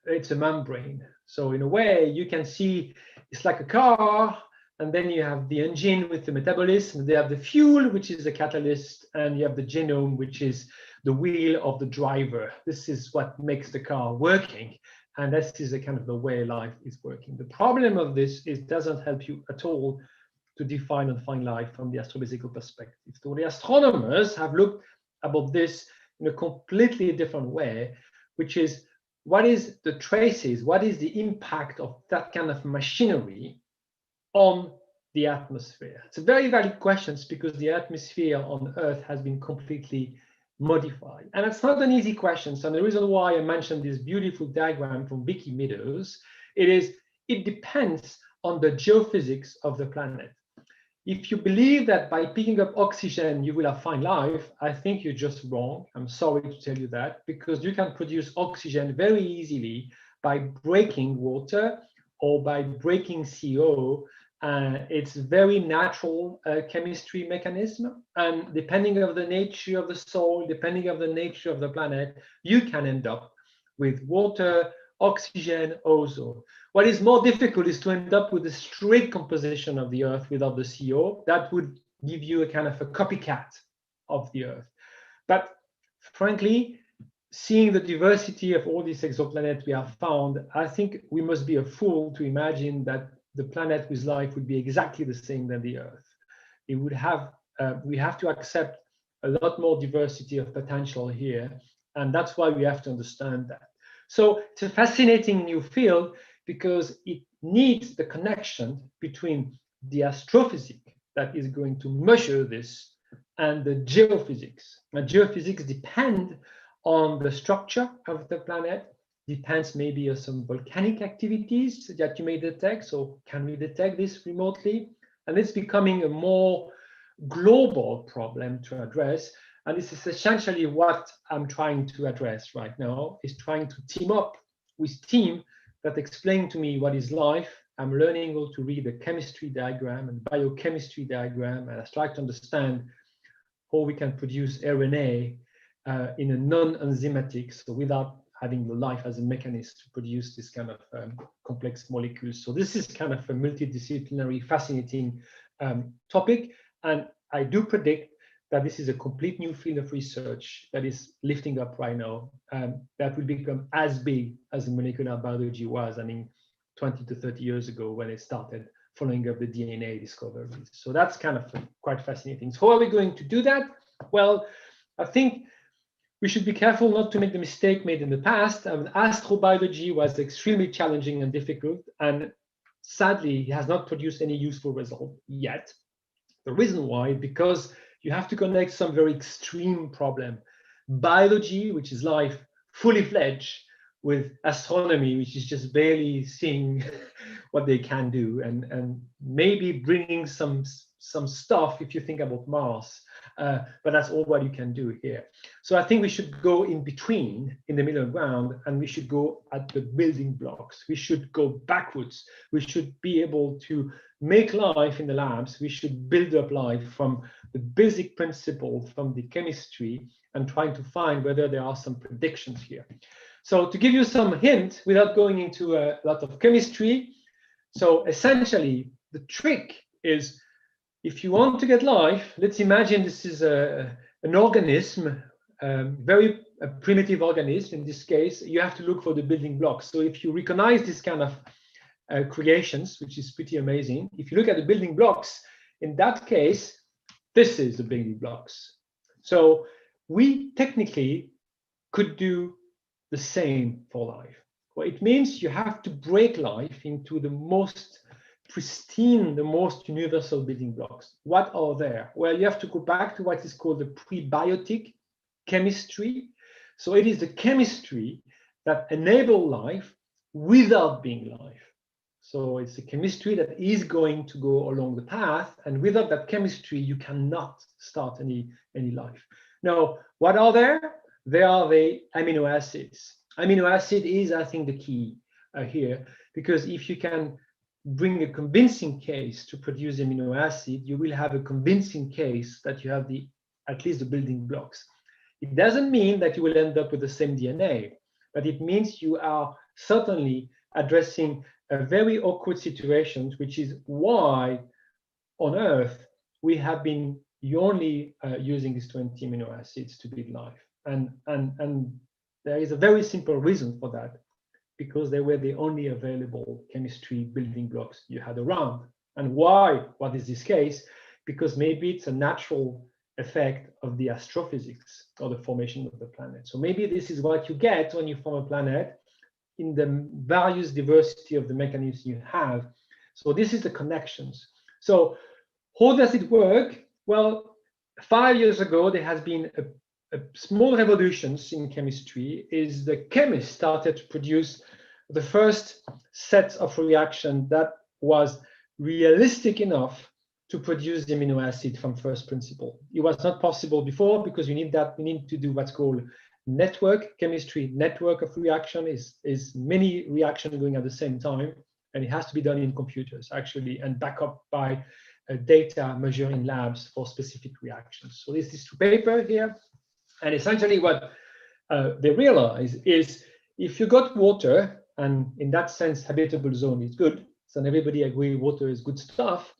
It's a membrane. So in a way, you can see it's like a car, and then you have the engine with the metabolism. They have the fuel, which is the catalyst, and you have the genome, which is the wheel of the driver. This is what makes the car working. And this is the kind of the way life is working. The problem of this is it doesn't help you at all to define and find life from the astrophysical perspective. So the astronomers have looked about this in a completely different way, which is what is the traces, what is the impact of that kind of machinery on the atmosphere? It's a very valid question because the atmosphere on Earth has been completely modified. And it's not an easy question. So the reason why I mentioned this beautiful diagram from Vicky Meadows, it depends on the geophysics of the planet. If you believe that by picking up oxygen, you will find life, I think you're just wrong. I'm sorry to tell you that, because you can produce oxygen very easily by breaking water or by breaking CO. It's very natural chemistry mechanism. And depending on the nature of the soil, depending on the nature of the planet, you can end up with water, oxygen, ozone. What is more difficult is to end up with a straight composition of the Earth without the CO. That would give you a kind of a copycat of the Earth. But frankly, seeing the diversity of all these exoplanets we have found, I think we must be a fool to imagine that the planet with life would be exactly the same than the Earth. It would have, we have to accept a lot more diversity of potential here, and that's why we have to understand that. So it's a fascinating new field because it needs the connection between the astrophysics that is going to measure this and the geophysics. And geophysics depend on the structure of the planet, depends maybe on some volcanic activities that you may detect. So can we detect this remotely? And it's becoming a more global problem to address. And this is essentially what I'm trying to address right now, is trying to team up with teams that explain to me what is life. I'm learning how to read a chemistry diagram and biochemistry diagram, and I try to understand how we can produce RNA in a non-enzymatic, so without having the life as a mechanism to produce this kind of complex molecules. So this is kind of a multidisciplinary, fascinating topic. And I do predict that this is a complete new field of research that is lifting up right now, that will become as big as molecular biology was, I mean, 20 to 30 years ago when it started following up the DNA discoveries. So that's kind of quite fascinating. So how are we going to do that? Well, I think we should be careful not to make the mistake made in the past. Astrobiology was extremely challenging and difficult, and sadly, it has not produced any useful result yet. The reason why, because you have to connect some very extreme problem. Biology, which is life fully fledged, with astronomy, which is just barely seeing what they can do, and maybe bringing some stuff if you think about Mars, but that's all what you can do here. So I think we should go in between, in the middle ground, and we should go at the building blocks. We should go backwards. We should be able to make life in the labs. We should build up life from the basic principle, from the chemistry, and trying to find whether there are some predictions here. So to give you some hint, without going into a lot of chemistry, so essentially the trick is, if you want to get life, let's imagine this is an organism, very primitive organism. In this case, you have to look for the building blocks. So if you recognize this kind of creations, which is pretty amazing, if you look at the building blocks, in that case, this is the building blocks. So we technically could do the same for life. Well, it means you have to break life into the most pristine, the most universal building blocks. What are there? Well, you have to go back to what is called the prebiotic chemistry. So it is the chemistry that enables life without being life. So it's a chemistry that is going to go along the path, and without that chemistry, you cannot start any life. Now, what are there? They are the amino acids. Amino acid is, I think, the key here, because if you can bring a convincing case to produce amino acid, you will have a convincing case that you have at least the building blocks. It doesn't mean that you will end up with the same DNA, but it means you are certainly addressing a very awkward situation, which is why on Earth we have been only using these 20 amino acids to build life. And there is a very simple reason for that, because they were the only available chemistry building blocks you had around. And why? What is this case? Because maybe it's a natural effect of the astrophysics or the formation of the planet. So maybe this is what you get when you form a planet, in the various diversity of the mechanisms you have. So this is the connections. So how does it work? Well, 5 years ago, there has been a small revolutions in chemistry. Is the chemists started to produce the first set of reaction that was realistic enough to produce the amino acid from first principle. It was not possible before, because we need to do what's called network chemistry. Network of reaction is many reactions going at the same time, and it has to be done in computers actually, and back up by data measured in labs for specific reactions. So this is to paper here. And essentially what they realize is, if you got water, and in that sense, habitable zone is good, so everybody agree water is good stuff.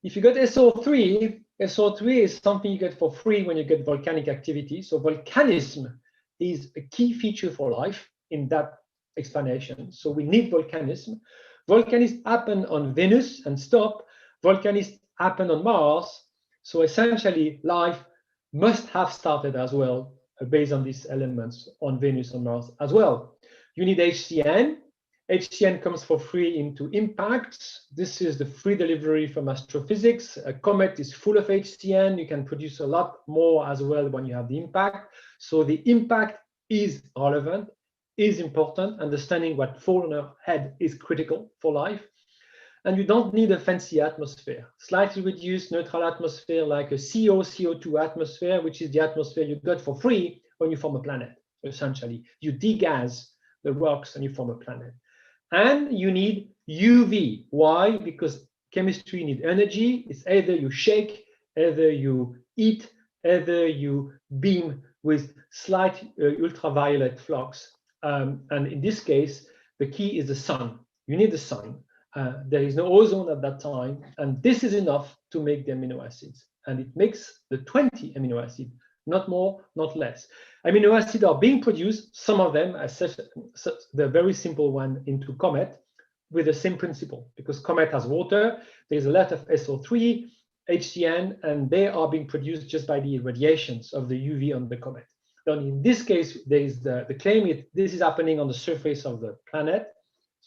If you got SO3, SO3 is something you get for free when you get volcanic activity. So volcanism is a key feature for life in that explanation. So we need volcanism. Volcanism happened on Venus and stop. Volcanism happened on Mars. So essentially, life must have started as well, based on these elements on Venus and Mars as well. You need HCN. HCN comes for free into impacts. This is the free delivery from astrophysics. A comet is full of HCN. You can produce a lot more as well when you have the impact. So the impact is relevant, is important. Understanding what falls on our head is critical for life. And you don't need a fancy atmosphere. Slightly reduced neutral atmosphere like a CO, CO2 atmosphere, which is the atmosphere you got for free when you form a planet, essentially. You degas the rocks and you form a planet. And you need UV. Why? Because chemistry needs energy. It's either you shake, either you eat, either you beam with slight ultraviolet flux. And in this case, the key is the sun. You need the sun. There is no ozone at that time, and this is enough to make the amino acids. And it makes the 20 amino acids, not more, not less. Amino acids are being produced, some of them, as such, the very simple one into comet, with the same principle, because comet has water, there's a lot of SO3, HCN, and they are being produced just by the irradiations of the UV on the comet. Then in this case, there is the claim this is happening on the surface of the planet.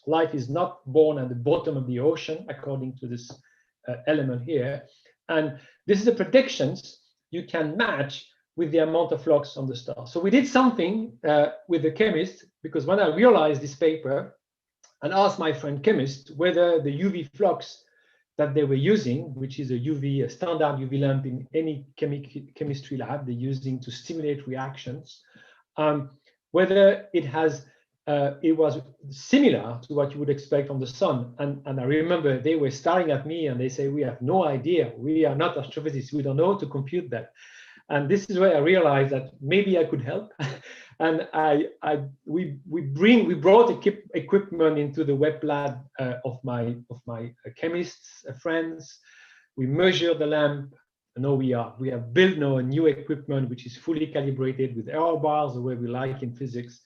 Life is not born at the bottom of the ocean, according to this element here. And this is the predictions you can match with the amount of flux on the star. So we did something with the chemist, because when I realized this paper and asked my friend chemist whether the UV flux that they were using, which is a standard UV lamp in any chemistry lab they're using to stimulate reactions, whether it was similar to what you would expect from the sun. And I remember they were staring at me and they say, we have no idea. We are not astrophysicists. We don't know how to compute that. And this is where I realized that maybe I could help. And we brought equipment into the web lab of my chemists friends. We measured the lamp. Now we have built now a new equipment which is fully calibrated with error bars, the way we like in physics.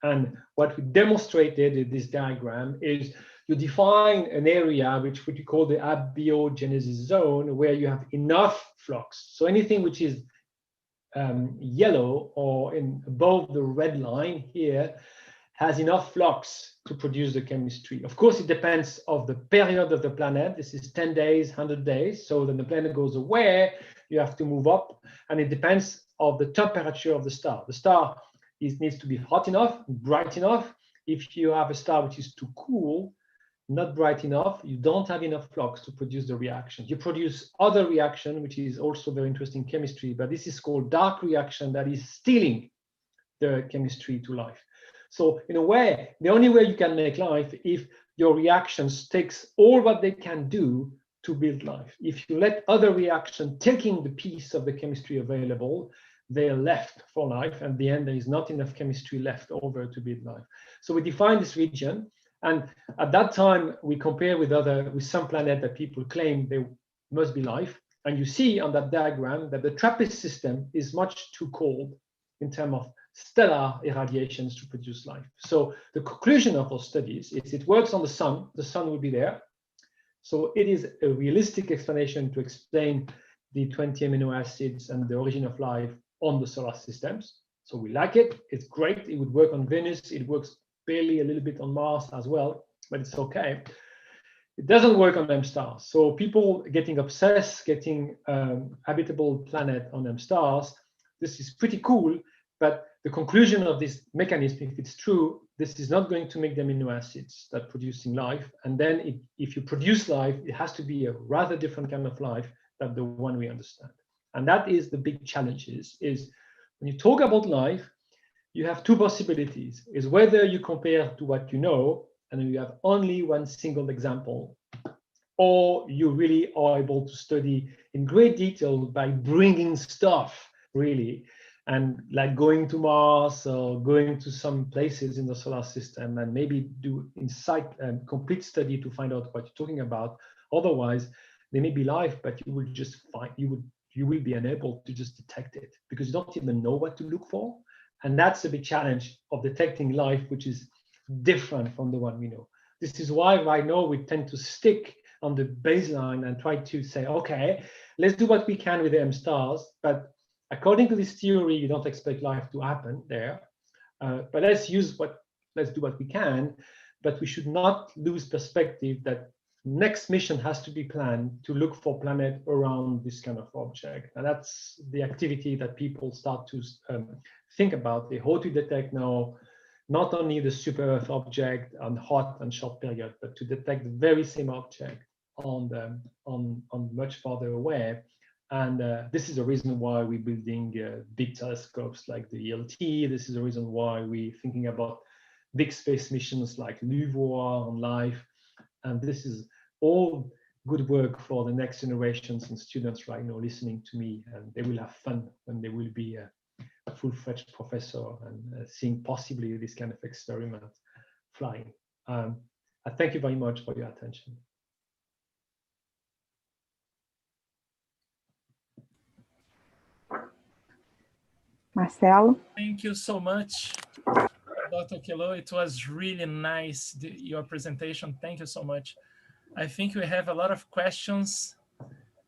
And what we demonstrated in this diagram is you define an area which we call the Biogenesis Zone, where you have enough flux. So anything which is yellow or above the red line here has enough flux to produce the chemistry. Of course, it depends of the period of the planet. This is 10 days, 100 days. So then the planet goes away, you have to move up. And it depends of the temperature of the star. The star needs to be hot enough, bright enough. If you have a star which is too cool, not bright enough, you don't have enough flux to produce the reaction. You produce other reaction, which is also very interesting in chemistry, but this is called dark reaction that is stealing the chemistry to life. So in a way, the only way you can make life if your reactions takes all what they can do to build life. If you let other reaction taking the piece of the chemistry available, they are left for life. And at the end, there is not enough chemistry left over to build life. So we define this region. And at that time, we compare with some planet that people claim there must be life. And you see on that diagram that the Trappist system is much too cold in terms of stellar irradiations to produce life. So the conclusion of our studies is it works on the sun will be there. So it is a realistic explanation to explain the 20 amino acids and the origin of life on the solar systems. So we like it, it's great, it would work on Venus, it works barely a little bit on Mars as well, but it's okay. It doesn't work on M stars. So people getting obsessed, getting habitable planet on M stars, this is pretty cool, but the conclusion of this mechanism, if it's true, this is not going to make the amino acids that producing life. And then if you produce life, it has to be a rather different kind of life than the one we understand. And that is the big challenge is when you talk about life, you have two possibilities, is whether you compare to what you know, and you have only one single example, or you really are able to study in great detail by bringing stuff, really, and like going to Mars or going to some places in the solar system and maybe do complete study to find out what you're talking about. Otherwise, there may be life, but you will just find, you will be unable to just detect it because you don't even know what to look for. And that's a big challenge of detecting life, which is different from the one we know. This is why right now we tend to stick on the baseline and try to say, okay, let's do what we can with the M stars. But according to this theory, you don't expect life to happen there. But let's do what we can. But we should not lose perspective that next mission has to be planned to look for planet around this kind of object. And that's the activity that people start to think about. They how to detect now not only the super Earth object on hot and short period, but to detect the very same object on much farther away. And this is the reason why we're building big telescopes like the ELT. This is the reason why we're thinking about big space missions like LUVOIR on Life. And this is all good work for the next generations and students right now listening to me. And they will have fun when they will be a full-fledged professor and seeing possibly this kind of experiment flying. I thank you very much for your attention. Marcelo? Thank you so much, Dr. Queloz. It was really nice, your presentation. Thank you so much. I think we have a lot of questions.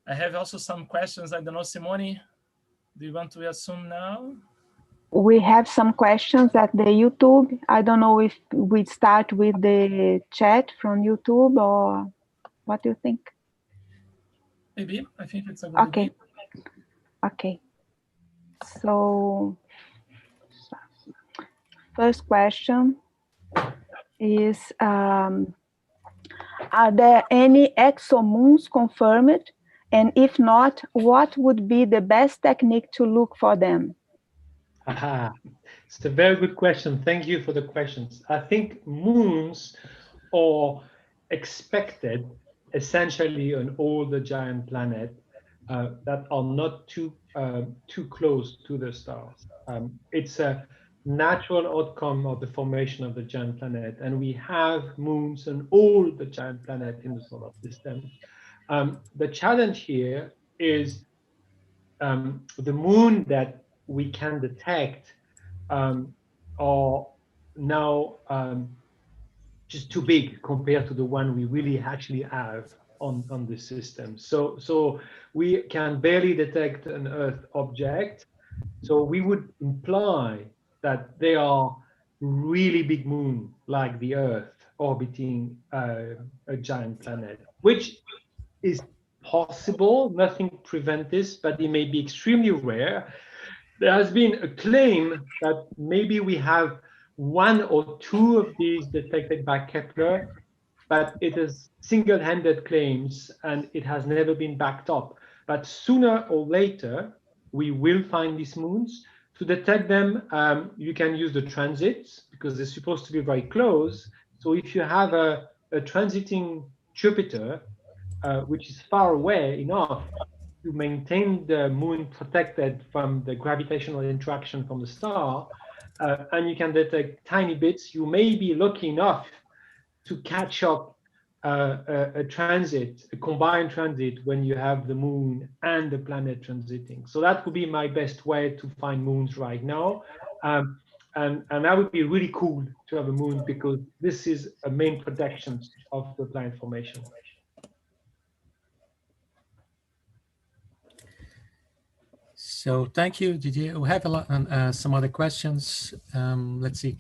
I have also some questions. I don't know, Simone, do you want to assume now? We have some questions at the YouTube. I don't know if we start with the chat from YouTube or what do you think? Maybe, I think it's a good idea. Okay. So, first question is, are there any exomoons confirmed? And if not, what would be the best technique to look for them? Aha, it's a very good question. Thank you for the questions. I think moons are expected essentially on all the giant planets that are not too close to the stars. It's a natural outcome of the formation of the giant planet, and we have moons on all the giant planets in the solar system. The challenge here is the moon that we can detect are now just too big compared to the one we really actually have on the system. So we can barely detect an Earth object. So we would imply that they are really big moon like the Earth orbiting a giant planet, which is possible. Nothing prevents this, but it may be extremely rare. There has been a claim that maybe we have one or two of these detected by Kepler, but it is single-handed claims and it has never been backed up. But sooner or later, we will find these moons. To detect them, you can use the transits because they're supposed to be very close. So if you have a transiting Jupiter, which is far away enough to maintain the moon protected from the gravitational interaction from the star, and you can detect tiny bits, you may be lucky enough to catch up a transit, a combined transit, when you have the moon and the planet transiting. So that would be my best way to find moons right now. And that would be really cool to have a moon because this is a main protection of the planet formation. So thank you, Didier. We have a lot, some other questions. Let's see.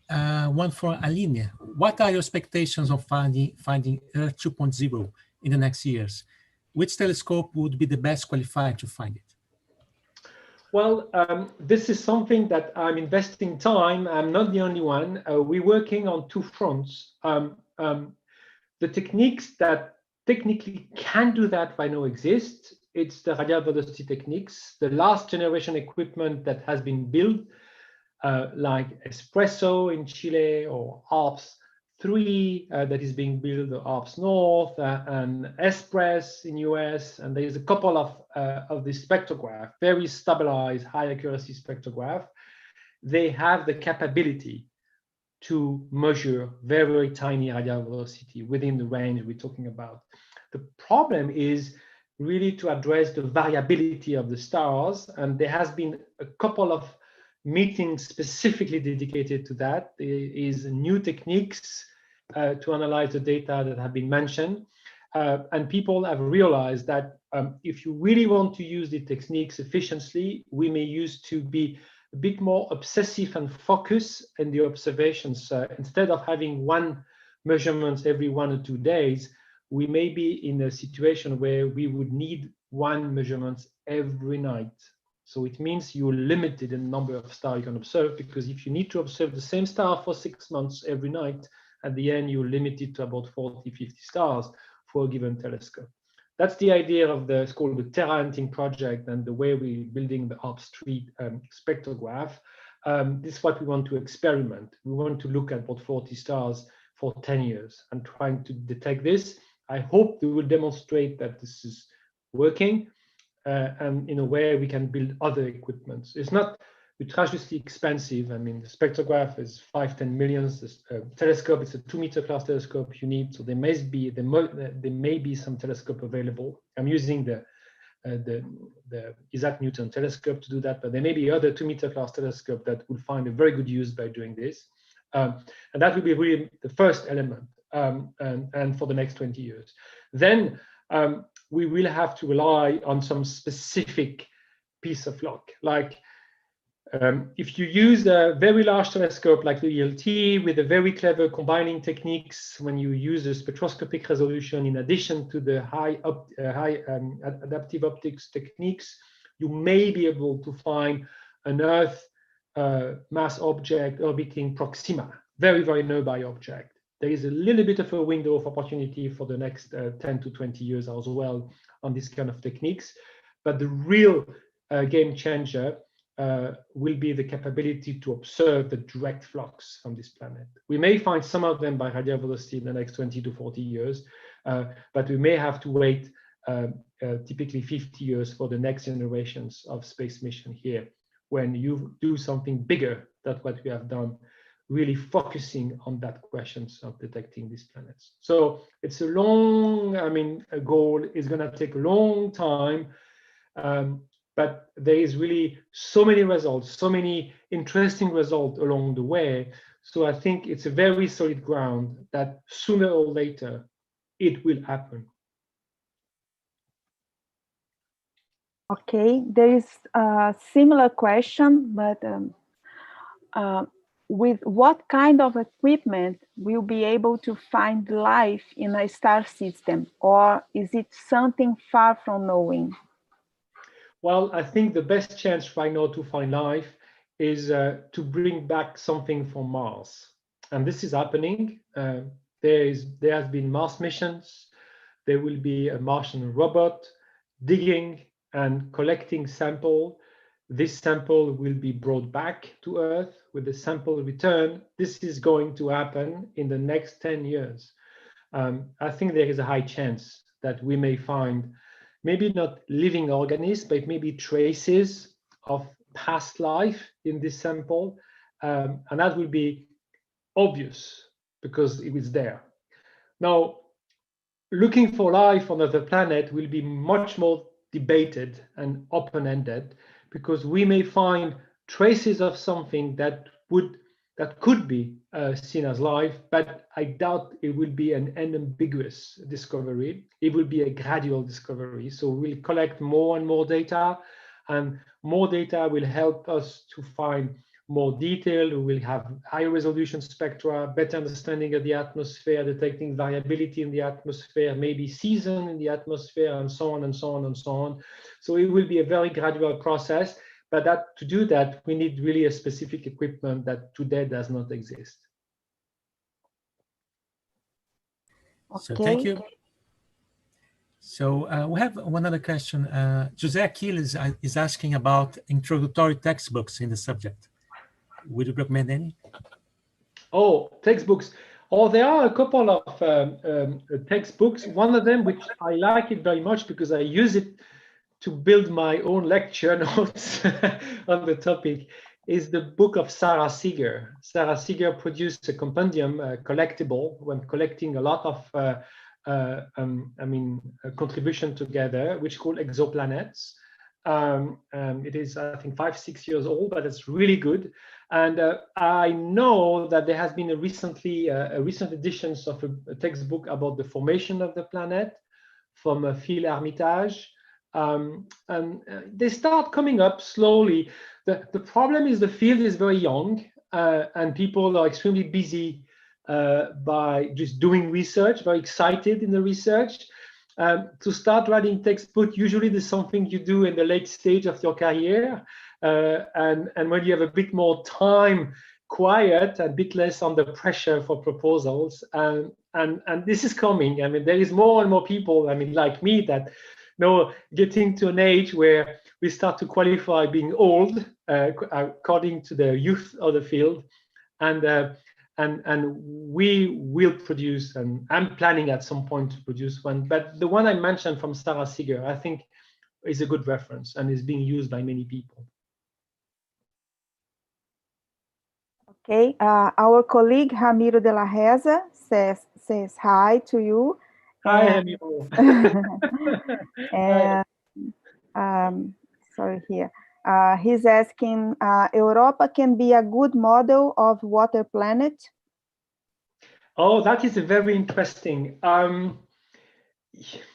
One for Aline. What are your expectations of finding Earth 2.0 in the next years? Which telescope would be the best qualified to find it? Well, this is something that I'm investing time. I'm not the only one. We're working on two fronts. The techniques that technically can do that right now exist. It's the radial velocity techniques, the last generation equipment that has been built, like Espresso in Chile or ARPS 3 that is being built, ARPS North and Espress in US. And there's a couple of the spectrograph, very stabilized, high accuracy spectrograph. They have the capability to measure very, very tiny radial velocity within the range we're talking about. The problem is really to address the variability of the stars. And there has been a couple of meetings specifically dedicated to that. There is new techniques to analyze the data that have been mentioned. And people have realized that if you really want to use the techniques efficiently, we may use to be a bit more obsessive and focus in the observations. Instead of having one measurement every 1 or 2 days, we may be in a situation where we would need one measurement every night. So it means you're limited in the number of stars you can observe, because if you need to observe the same star for 6 months every night, at the end you're limited to about 40, 50 stars for a given telescope. That's the idea of it's called the Terra Hunting project, and the way we're building the ARP-Street spectrograph. This is what we want to experiment. We want to look at about 40 stars for 10 years and trying to detect this. I hope we will demonstrate that this is working, and in a way we can build other equipments. It's not outrageously expensive. I mean, the spectrograph is 5-10 million. This telescope, it's a 2-meter class telescope you need. So there may be some telescope available. I'm using the Isaac Newton telescope to do that, but there may be other 2-meter class telescope that will find a very good use by doing this. And that will be really the first element, and for the next 20 years. Then we will have to rely on some specific piece of luck. Like if you use a very large telescope like the ELT with a very clever combining techniques, when you use a spectroscopic resolution in addition to the high adaptive optics techniques, you may be able to find an Earth mass object orbiting Proxima, very, very nearby object. There is a little bit of a window of opportunity for the next 10 to 20 years as well on this kind of techniques. But the real game changer will be the capability to observe the direct flux from this planet. We may find some of them by radial velocity in the next 20 to 40 years, but we may have to wait typically 50 years for the next generations of space mission here, when you do something bigger than what we have done, really focusing on that questions of detecting these planets. So it's a long, a goal is going to take a long time, but there is really so many results, so many interesting results along the way. So I think it's a very solid ground that sooner or later it will happen. Okay, there is a similar question, but with what kind of equipment will be able to find life in a star system, or is it something far from knowing? Well, I think the best chance right now to find life is to bring back something from Mars, and this is happening. There has been Mars missions. There will be a Martian robot digging and collecting sample. This sample will be brought back to Earth with the sample return. This is going to happen in the next 10 years. I think there is a high chance that we may find maybe not living organisms, but maybe traces of past life in this sample. And that will be obvious because it was there. Now, looking for life on another planet will be much more debated and open-ended, because we may find traces of something that could be seen as life, but I doubt it will be an unambiguous discovery. It will be a gradual discovery. So we'll collect more and more data, and more data will help us to find more detail. We will have higher resolution spectra, better understanding of the atmosphere, detecting variability in the atmosphere, maybe season in the atmosphere, and so on and so on and so on. So it will be a very gradual process, but to do that, we need really a specific equipment that today does not exist. Okay. So thank you. So we have one other question. Jose Aquiles is asking about introductory textbooks in the subject. Would you recommend any? Oh, textbooks. Oh, there are a couple of textbooks. One of them, which I like it very much because I use it to build my own lecture notes on the topic, is the book of Sarah Seeger. Sarah Seeger produced a compendium, collectible, when collecting a lot of contribution together, which is called Exoplanets. It is, I think, 5-6 years old, but it's really good. And I know that there has been a recent editions of a textbook about the formation of the planet from Phil Armitage. And they start coming up slowly. The problem is the field is very young, and people are extremely busy by just doing research, very excited in the research. To start writing textbook, usually there's something you do in the late stage of your career, and when you have a bit more time, quiet, a bit less under pressure for proposals, and this is coming. I mean, there is more and more people, I mean, like me, that getting to an age where we start to qualify being old, according to the youth of the field, and we will produce, and I'm planning at some point to produce one. But the one I mentioned from Sarah Seeger, I think, is a good reference and is being used by many people. Okay, our colleague Ramiro de la Reza says hi to you. Hi, Ramiro. And sorry, here. He's asking, Europa can be a good model of water planet? Oh, that is a very interesting.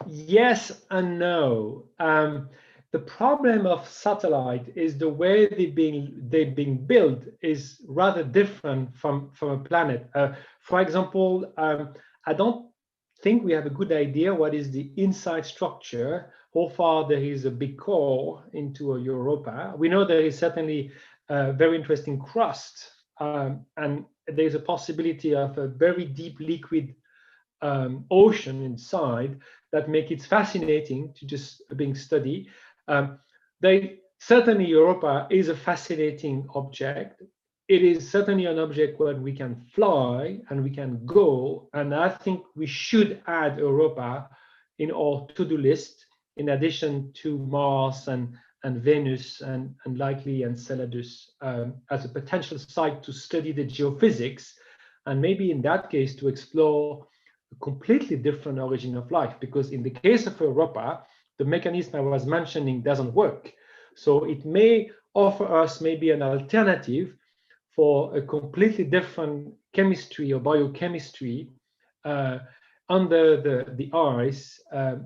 Yes and no. The problem of satellite is the way they've been built is rather different from a planet. For example, I don't think we have a good idea what is the inside structure, how far there is a big core into Europa. We know there is certainly a very interesting crust, and there's a possibility of a very deep liquid ocean inside that make it fascinating to just being studied. Certainly Europa is a fascinating object. It is certainly an object where we can fly and we can go, and I think we should add Europa in our to-do list, in addition to Mars and Venus and likely Enceladus, as a potential site to study the geophysics, and maybe in that case to explore a completely different origin of life, because in the case of Europa, the mechanism I was mentioning doesn't work. So it may offer us maybe an alternative for a completely different chemistry or biochemistry under the ice,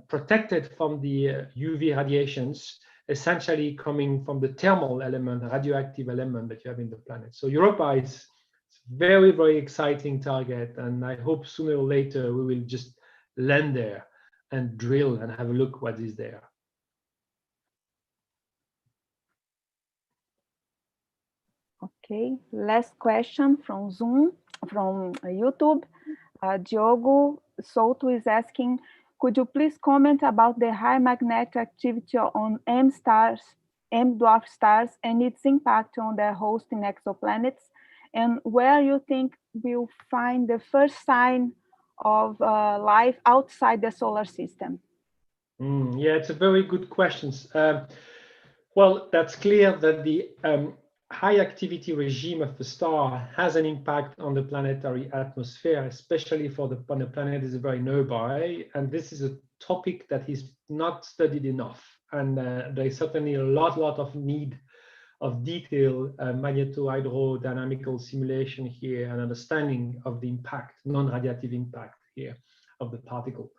protected from the UV radiations, essentially coming from the thermal element, radioactive element that you have in the planet. So Europa is a very, very exciting target, and I hope sooner or later we will just land there and drill and have a look what is there. Okay, last question from Zoom, from YouTube. Diogo Souto is asking, could you please comment about the high magnetic activity on M dwarf stars and its impact on their hosting exoplanets, and where you think we'll find the first sign of life outside the solar system? Yeah, it's a very good question. Well, that's clear that the high activity regime of the star has an impact on the planetary atmosphere, especially for when the planet is very nearby. And this is a topic that is not studied enough. And there is certainly a lot of need of detailed magneto-hydrodynamical simulation here and understanding of the impact, non-radiative impact here of the particle.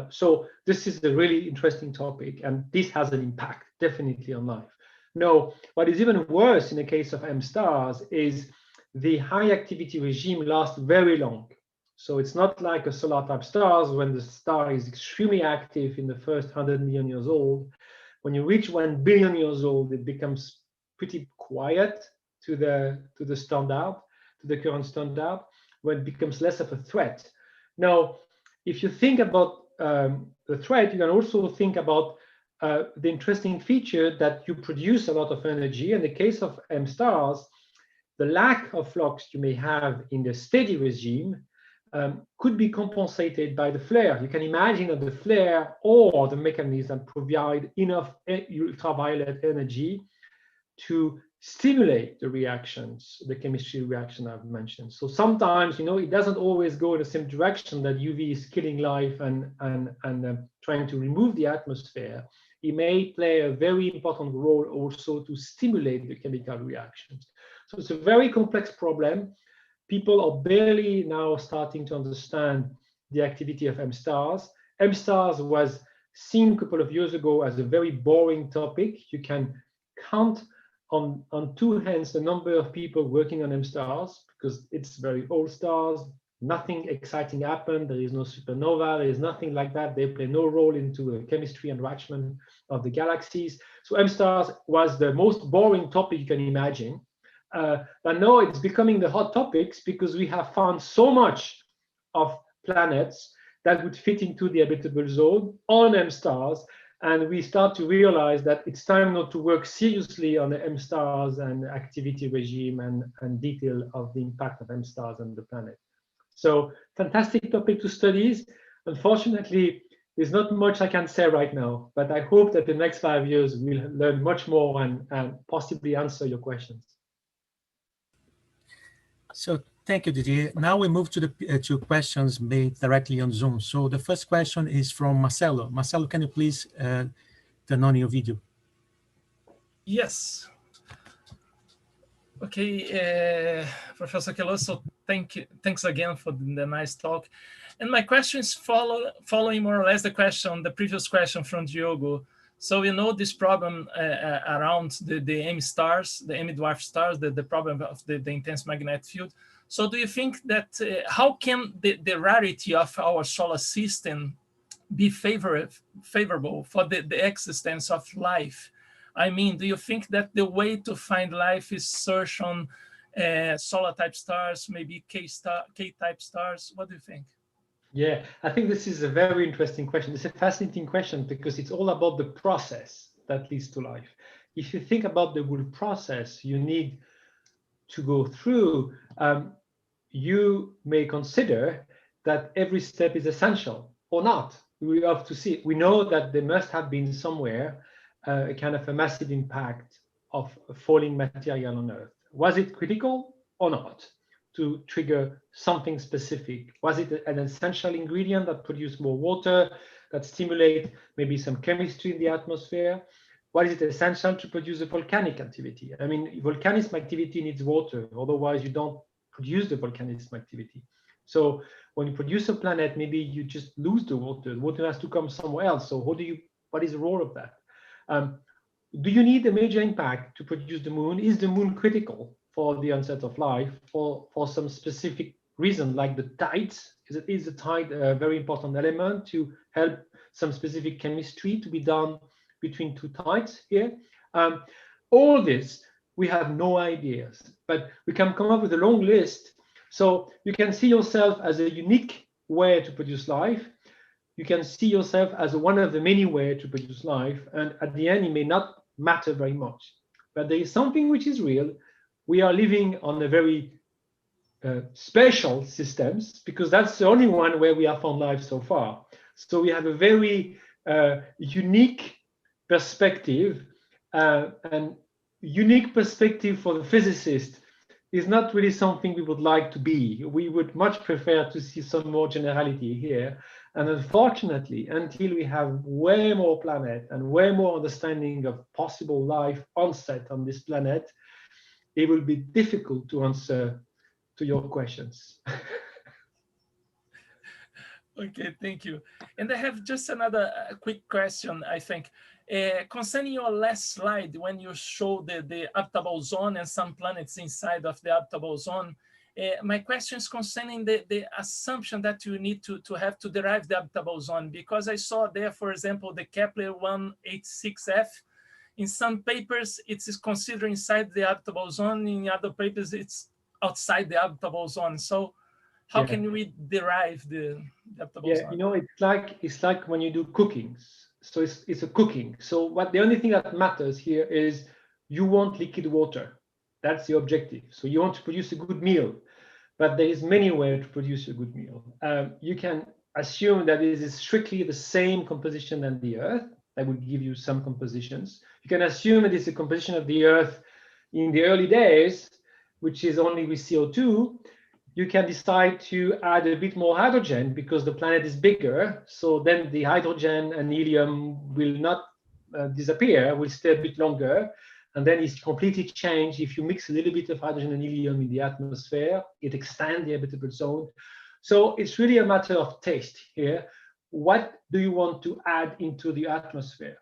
So this is a really interesting topic, and this has an impact definitely on life. No, what is even worse in the case of M stars is the high activity regime lasts very long. So it's not like a solar type stars when the star is extremely active in the first 100 million years old. When you reach 1 billion years old, it becomes pretty quiet to the standard, to the current standard, when it becomes less of a threat. Now, if you think about the threat, you can also think about the interesting feature that you produce a lot of energy. In the case of M stars, the lack of flux you may have in the steady regime could be compensated by the flare. You can imagine that the flare or the mechanism provide enough ultraviolet energy to stimulate the reactions, the chemistry reaction I've mentioned. So sometimes, it doesn't always go in the same direction that UV is killing life and trying to remove the atmosphere. it may play a very important role also to stimulate the chemical reactions. So it's a very complex problem. People are barely now starting to understand the activity of M-stars. M-stars was seen a couple of years ago as a very boring topic. You can count on two hands the number of people working on M-stars because it's very old stars. Nothing exciting happened. There is no supernova. There is nothing like that. They play no role into the chemistry enrichment of the galaxies. So M-stars was the most boring topic you can imagine. But now it's becoming the hot topics because we have found so much of planets that would fit into the habitable zone on M-stars. And we start to realize that it's time now to work seriously on the M-stars and activity regime and detail of the impact of M-stars on the planet. So fantastic topic to study. Unfortunately, there's not much I can say right now, but I hope that the next 5 years we'll learn much more and possibly answer your questions. So thank you, Didier. Now we move to the to questions made directly on Zoom. So the first question is from Marcelo. Marcelo, can you please turn on your video? Yes. Okay, Professor Queloz, so thanks again for the nice talk. And my question is following more or less the previous question from Diogo. So you know this problem around the M stars, the M dwarf stars, the problem of the intense magnetic field. So do you think that how can the rarity of our solar system be favorable for the existence of life? I mean, do you think that the way to find life is search on solar type stars, maybe K-type stars? What do you think? Yeah, I think this is a very interesting question. It's a fascinating question because it's all about the process that leads to life. If you think about the whole process you need to go through, you may consider that every step is essential or not. We have to see. We know that there must have been somewhere a kind of a massive impact of falling material on Earth. Was it critical or not to trigger something specific? Was it an essential ingredient that produced more water, that stimulate maybe some chemistry in the atmosphere? Was it essential to produce a volcanic activity? I mean, volcanism activity needs water, otherwise you don't produce the volcanism activity. So when you produce a planet, maybe you just lose the water. The water has to come somewhere else. So what is the role of that? Do you need a major impact to produce the moon? Is the moon critical for the onset of life for some specific reason, like the tides? Is the tide a very important element to help some specific chemistry to be done between two tides here? All this, we have no ideas, but we can come up with a long list. So you can see yourself as a unique way to produce life. You can see yourself as one of the many ways to produce life. And at the end, it may not matter very much. But there is something which is real. We are living on a very special systems because that's the only one where we have found life so far. So we have a very unique perspective, and unique perspective for the physicist is not really something we would like to be. We would much prefer to see some more generality here. And unfortunately, until we have way more planet and way more understanding of possible life onset on this planet, it will be difficult to answer to your questions. Okay, thank you. And I have just another quick question, I think. Concerning your last slide, when you show the habitable zone and some planets inside of the habitable zone, my question is concerning the assumption that you need to have to derive the habitable zone, because I saw there, for example, the Kepler 186f. In some papers, it is considered inside the habitable zone. In other papers, it's outside the habitable zone. So how can we derive the habitable zone? You know, it's like when you do cookings. So it's a cooking. So the only thing that matters here is you want liquid water. That's the objective. So you want to produce a good meal, but there is many ways to produce a good meal. You can assume that it is strictly the same composition than the Earth. That would give you some compositions. You can assume it is a composition of the Earth in the early days, which is only with CO2. You can decide to add a bit more hydrogen because the planet is bigger. So then the hydrogen and helium will not disappear, will stay a bit longer, and then it's completely changed. If you mix a little bit of hydrogen and helium in the atmosphere, it expands the habitable zone. So it's really a matter of taste here. What do you want to add into the atmosphere?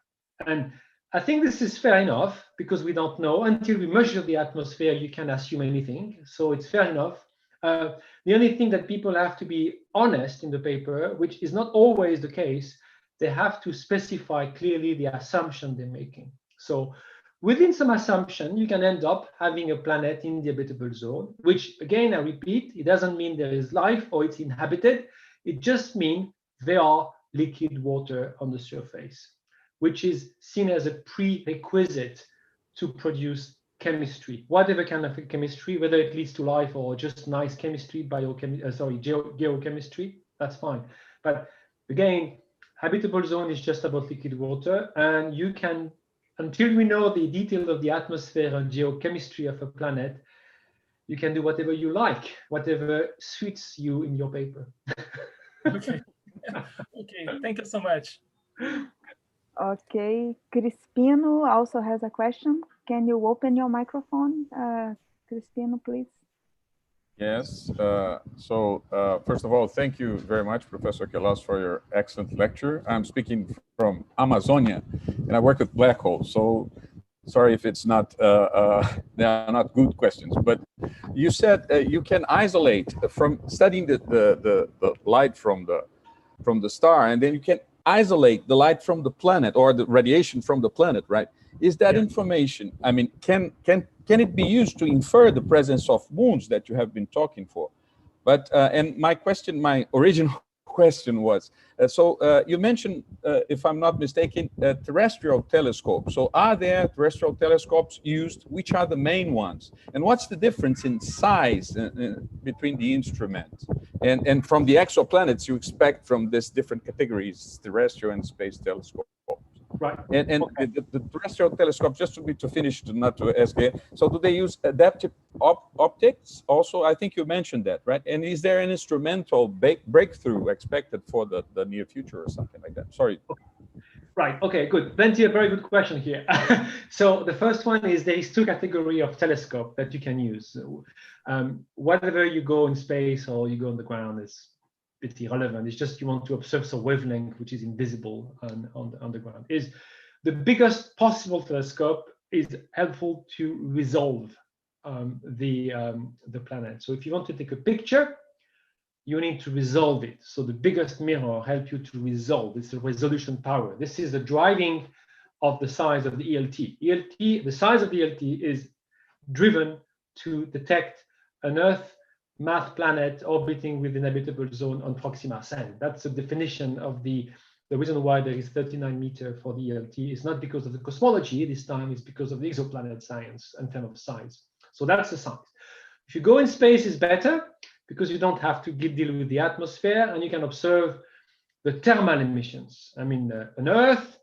And I think this is fair enough, because we don't know. Until we measure the atmosphere, you can assume anything. So it's fair enough. The only thing that people have to be honest in the paper, which is not always the case, they have to specify clearly the assumption they're making. So within some assumption, you can end up having a planet in the habitable zone, which, again, I repeat, it doesn't mean there is life or it's inhabited. It just means there are liquid water on the surface, which is seen as a prerequisite to produce chemistry, whatever kind of chemistry, whether it leads to life or just nice chemistry, geochemistry, that's fine. But again, habitable zone is just about liquid water, and you can, until we know the detail of the atmosphere and geochemistry of a planet, you can do whatever you like, whatever suits you in your paper. Okay. Okay, thank you so much. Okay, Crispino also has a question. Can you open your microphone, Crispino, please? Yes. First of all, thank you very much, Professor Queloz, for your excellent lecture. I'm speaking from Amazonia, and I work with black holes. So sorry if it's not, they are not good questions. But you said you can isolate from studying the light from the star, and then you can isolate the light from the planet or the radiation from the planet, right? Is that information, I mean, can it be used to infer the presence of moons that you have been talking for? But, and my original question was, you mentioned, if I'm not mistaken, terrestrial telescopes. So are there terrestrial telescopes used? Which are the main ones? And what's the difference in size between the instruments? And from the exoplanets you expect from these different categories, terrestrial and space telescope. Right. And okay. the terrestrial telescope, just to finish, not to ask here, so do they use adaptive optics also? I think you mentioned that, right? And is there an instrumental breakthrough expected for the near future or something like that? Sorry. Okay. Right, okay, good. Plenty, a very good question here. So the first one is there is two categories of telescope that you can use. Whatever you go in space or you go on the ground is pretty irrelevant. It's just you want to observe some wavelength which is invisible on the ground. Is the biggest possible telescope is helpful to resolve the planet. So if you want to take a picture, you need to resolve it. So the biggest mirror helps you to resolve. It's the resolution power. This is the driving of the size of the ELT. The size of the ELT is driven to detect an Earth mass planet orbiting within habitable zone on Proxima Centauri. That's the definition of the reason why there is 39 meters for the ELT. It's not because of the cosmology this time, it's because of the exoplanet science in terms of size. So that's the size. If you go in space, it's better because you don't have to deal with the atmosphere and you can observe the thermal emissions. I mean, on Earth,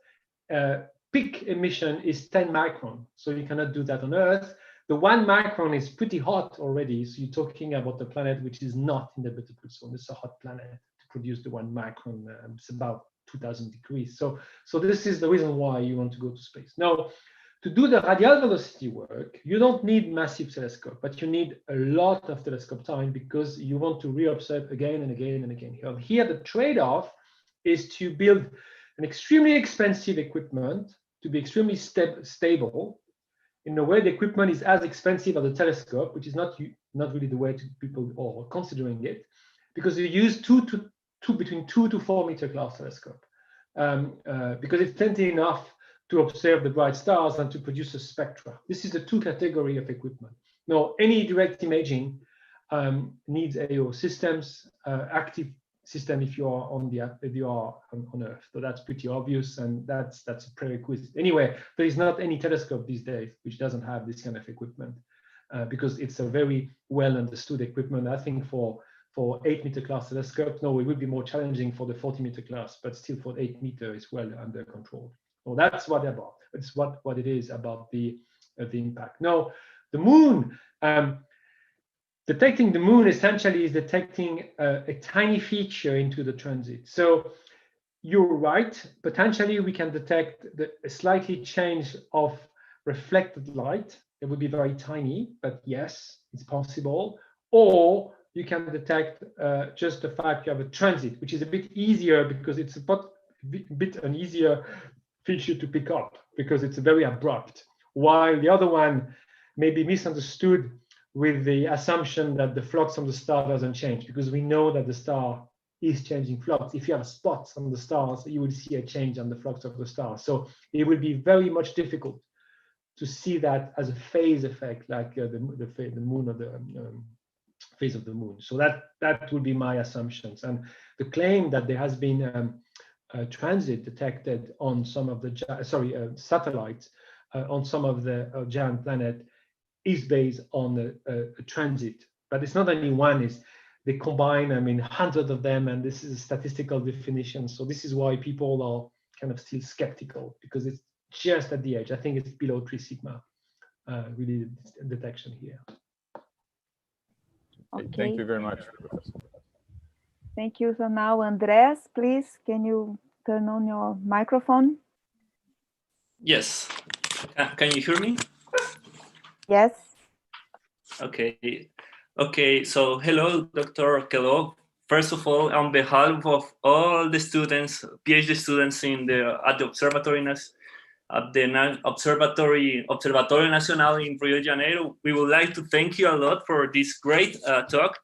peak emission is 10 micron. So you cannot do that on Earth. The 1 micron is pretty hot already. So you're talking about a planet which is not in the habitable zone. It's a hot planet to produce the 1 micron. It's about 2000 degrees. So this is the reason why you want to go to space. Now, to do the radial velocity work, you don't need massive telescope, but you need a lot of telescope time because you want to reobserve again and again and again. Here, the trade-off is to build an extremely expensive equipment to be extremely stable. In a way, the equipment is as expensive as the telescope, which is not really the way people are considering it, because you use between 2 to 4 meter class telescope, because it's plenty enough to observe the bright stars and to produce a spectra. This is the two category of equipment. Now, any direct imaging needs AO systems, active system if you are on Earth. So that's pretty obvious, and that's a prerequisite. Anyway, there is not any telescope these days which doesn't have this kind of equipment because it's a very well understood equipment. I think for 8 meter class telescope, no, it would be more challenging for the 40 meter class, but still for 8 meter is well under control. So that's what about. It's what it is about the impact. Now, the moon. Detecting the moon essentially is detecting a tiny feature into the transit. So you're right. Potentially, we can detect a slightly change of reflected light. It would be very tiny, but yes, it's possible. Or you can detect just the fact you have a transit, which is a bit easier because it's a bit an easier feature to pick up because it's very abrupt. While the other one may be misunderstood with the assumption that the flux on the star doesn't change, because we know that the star is changing flux. If you have spots on the stars, you will see a change on the flux of the star. So it will be very much difficult to see that as a phase effect, like the moon or the phase of the moon. So that would be my assumptions. And the claim that there has been a transit detected on some of the satellites on some of the giant planet is based on a transit, but it's not only one. Is they combine, I mean, hundreds of them, and this is a statistical definition. So this is why people are kind of still skeptical, because it's just at the edge. I think it's below 3 sigma, really detection here. Okay. Thank you very much, Professor. Thank you. So now, Andres, please, can you turn on your microphone? Yes. Can you hear me? Yes. Okay. Okay. So hello, Dr. Queloz. First of all, on behalf of all the students, PhD students at the Observatory Observatorio Nacional in Rio de Janeiro, we would like to thank you a lot for this great talk.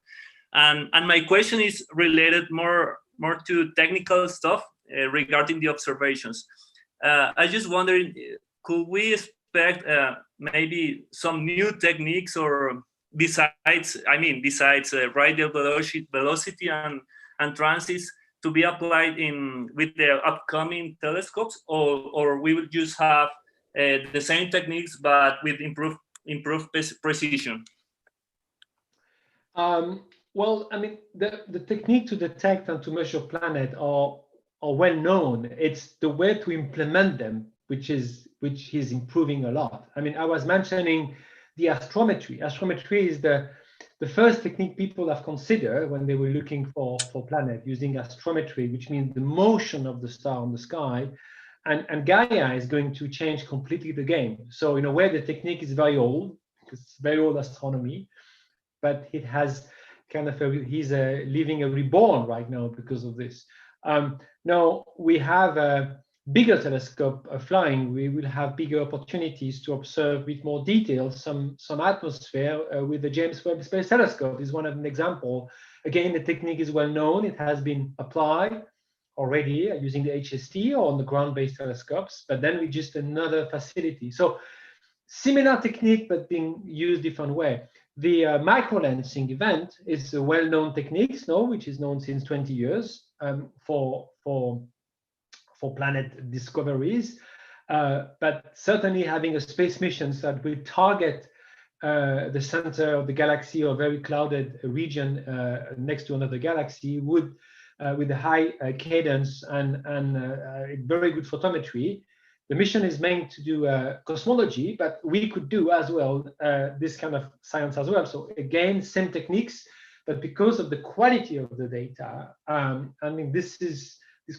And my question is related more to technical stuff regarding the observations. I just wondered, could we expect maybe some new techniques, or besides radial velocity and transits, to be applied with the upcoming telescopes, or we will just have the same techniques but with improved precision? Well, I mean, the technique to detect and to measure planets are well known. It's the way to implement them which is improving a lot. I mean, I was mentioning the astrometry. Astrometry is the first technique people have considered when they were looking for planet, using astrometry, which means the motion of the star in the sky. And Gaia is going to change completely the game. So in a way, the technique is very old, because it's very old astronomy, but it has kind of he's living a reborn right now because of this. Now we have a bigger telescope flying. We will have bigger opportunities to observe with more detail some atmosphere with the James Webb Space Telescope is one of an example. Again, the technique is well known. It has been applied already using the HST or on the ground-based telescopes, but then we just another facility. So similar technique, but being used different way. The microlensing event is a well-known technique, which is known since 20 years for planet discoveries, but certainly having a space mission that will target the center of the galaxy or very clouded region next to another galaxy would, with a high cadence and very good photometry. The mission is meant to do cosmology, but we could do as well this kind of science as well. So again, same techniques, but because of the quality of the data, I mean, this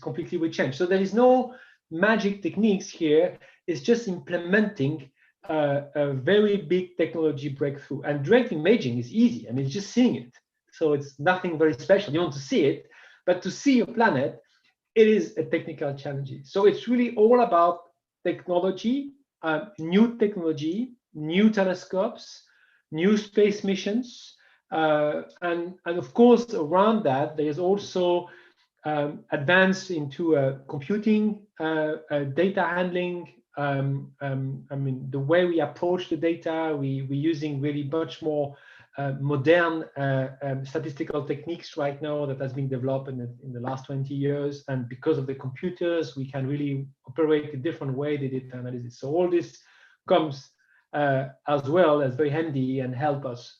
completely will change. So there is no magic techniques here. It's just implementing a very big technology breakthrough. And direct imaging is easy. I mean, it's just seeing it. So it's nothing very special. You want to see it, but to see your planet, it is a technical challenge. So it's really all about technology, new technology, new telescopes, new space missions, and of course around that there is also advance into computing, data handling. I mean, the way we approach the data, we're using really much more modern statistical techniques right now that has been developed in the last 20 years. And because of the computers, we can really operate a different way the data analysis. So all this comes as well as very handy and help us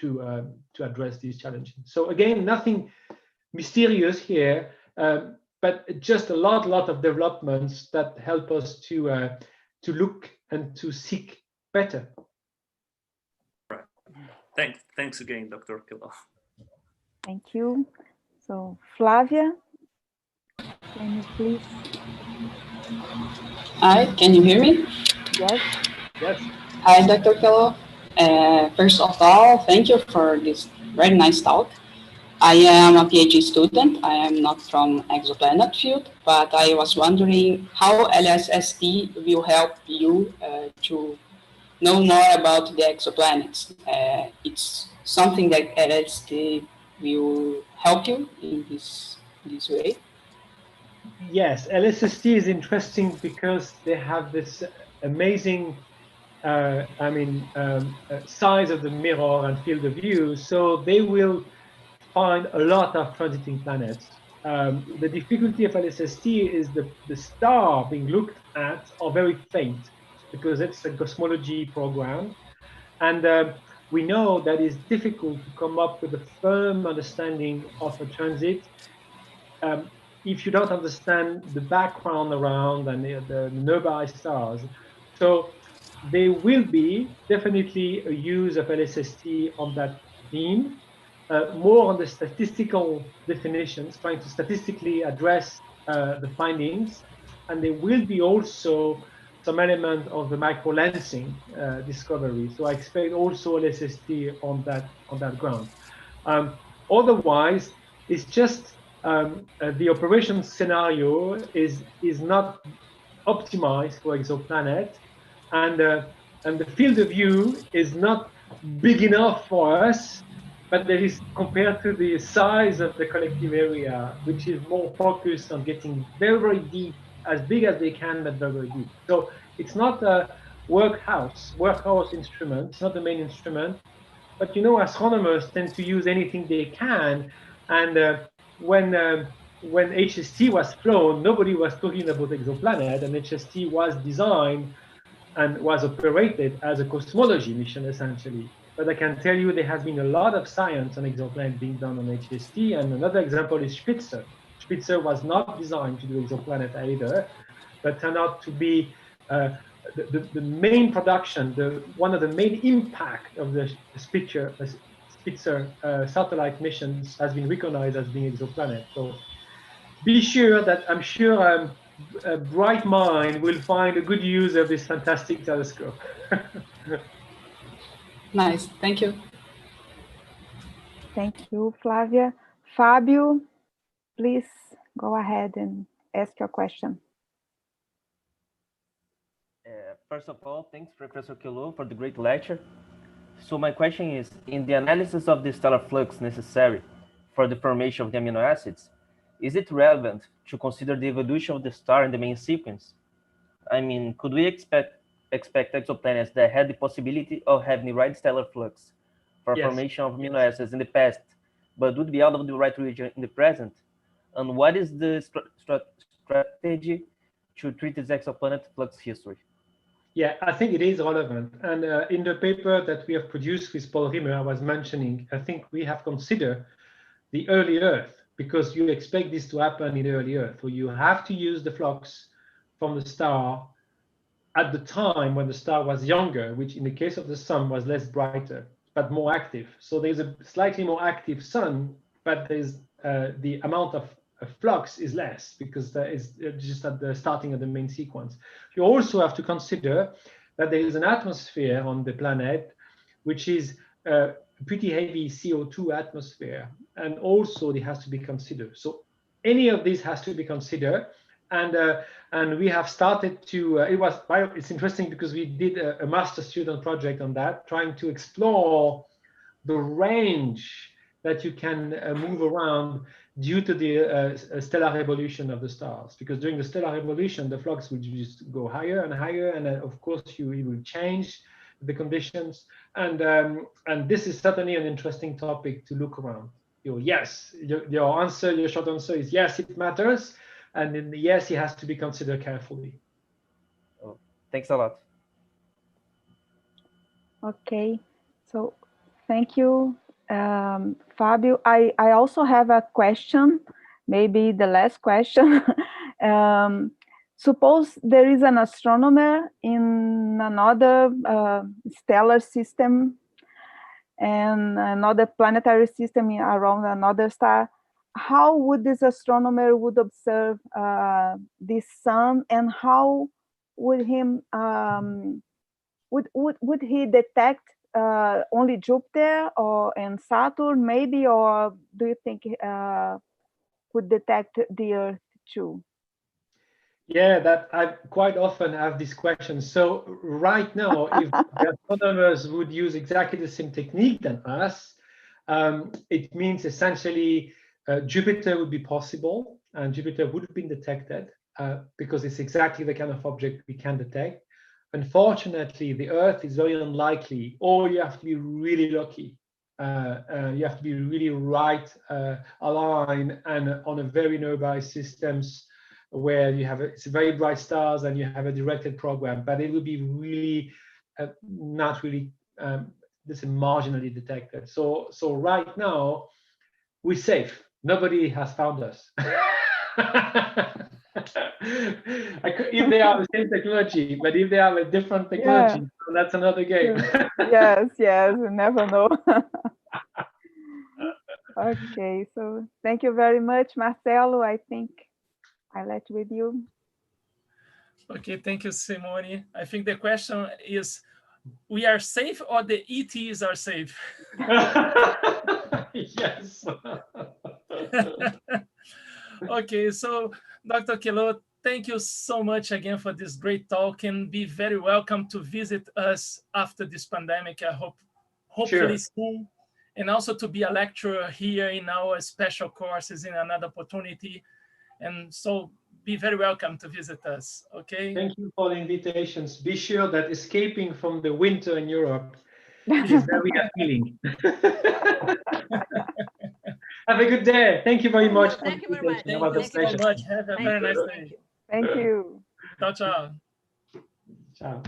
to address these challenges. So again, nothing mysterious here, but just a lot of developments that help us to look and to seek better. Thanks again, Dr. Queloz. Thank you. So Flavia. Can you please? Hi, can you hear me? Yes. Yes. Hi, Dr. Queloz. First of all, thank you for this very nice talk. I am a PhD student. I am not from exoplanet field, but I was wondering how LSST will help you to know more about the exoplanets. It's something that LST will help you in this way. Yes, LSST is interesting because they have this amazing, size of the mirror and field of view. So they will find a lot of transiting planets. The difficulty of LSST is the star being looked at are very faint because it's a cosmology program. And we know that it's difficult to come up with a firm understanding of a transit if you don't understand the background around and the nearby stars. So there will be definitely a use of LSST on that theme, more on the statistical definitions, trying to statistically address the findings. And there will be also some element of the microlensing discovery. So I expect also LSST on that ground. Otherwise, it's just the operation scenario is not optimized for exoplanet, and the field of view is not big enough for us, but there is compared to the size of the collective area, which is more focused on getting very, very deep, as big as they can, but very, very deep. So it's not a workhouse instrument. It's not the main instrument, but astronomers tend to use anything they can, and when HST was flown, nobody was talking about exoplanet, and HST was designed and was operated as a cosmology mission, essentially. But I can tell you there has been a lot of science on exoplanet being done on HST, and another example is Spitzer. Spitzer was not designed to do exoplanet either, but turned out to be the main production, one of the main impact of the Spitzer satellite missions has been recognized as being exoplanet. So be sure that I'm sure a bright mind will find a good use of this fantastic telescope. Nice, thank you. Thank you, Flavia. Fabio, please go ahead and ask your question. First of all, thanks, Professor Queloz, for the great lecture. So my question is, in the analysis of the stellar flux necessary for the formation of the amino acids, is it relevant to consider the evolution of the star in the main sequence? I mean, could we expect exoplanets that had the possibility of having the right stellar flux for formation of amino acids in the past, but would be out of the right region in the present? And what is the strategy to treat this exoplanet flux history? Yeah, I think it is relevant. And in the paper that we have produced with Paul Rimmer, I was mentioning, I think we have considered the early Earth, because you expect this to happen in early Earth. So you have to use the flux from the star at the time when the star was younger, which in the case of the sun was less brighter, but more active. So there's a slightly more active sun, but there's the amount of flux is less because that is just at the starting of the main sequence. You also have to consider that there is an atmosphere on the planet, which is a pretty heavy CO2 atmosphere, and also it has to be considered. So any of these has to be considered, and we have started to. It's interesting because we did a master student project on that, trying to explore the range that you can move around due to the stellar evolution of the stars. Because during the stellar evolution, the flux will just go higher and higher, and of course you will change the conditions. And this is certainly an interesting topic to look around. Yes, your short answer is yes, it matters, and then yes, it has to be considered carefully. Oh, thanks a lot. Okay, so thank you, Fabio. I also have a question, maybe the last question. Suppose there is an astronomer in another stellar system and another planetary system around another star. how would this astronomer would observe this sun, and how would him would he detect only Jupiter and Saturn maybe, or do you think would detect the Earth too? Yeah, that I quite often have this question. So right now, if the astronomers would use exactly the same technique than us, it means essentially Jupiter would be possible, and Jupiter would have been detected because it's exactly the kind of object we can detect. Unfortunately, the Earth is very unlikely, or you have to be really lucky. You have to be really right aligned and on a very nearby systems where you have it's very bright stars and you have a directed program, but it will be really not really this is marginally detected. So right now we're safe. Nobody has found us. If they have the same technology, but if they have a different technology, so that's another game. Yes, we never know. Okay, so thank you very much, Marcelo. I think I let with you. Okay, thank you, Simone. I think the question is, we are safe or the ETs are safe? Yes. Okay, so Dr. Queloz, thank you so much again for this great talk, and be very welcome to visit us after this pandemic. I hopefully soon, and also to be a lecturer here in our special courses in another opportunity. And so be very welcome to visit us, okay? Thank you for the invitations. Be sure that escaping from the winter in Europe is very appealing. Have a good day. Thank you very much. Thank you very much. Thank you so much. Have a very nice day. Thank you. Ciao, ciao. Ciao.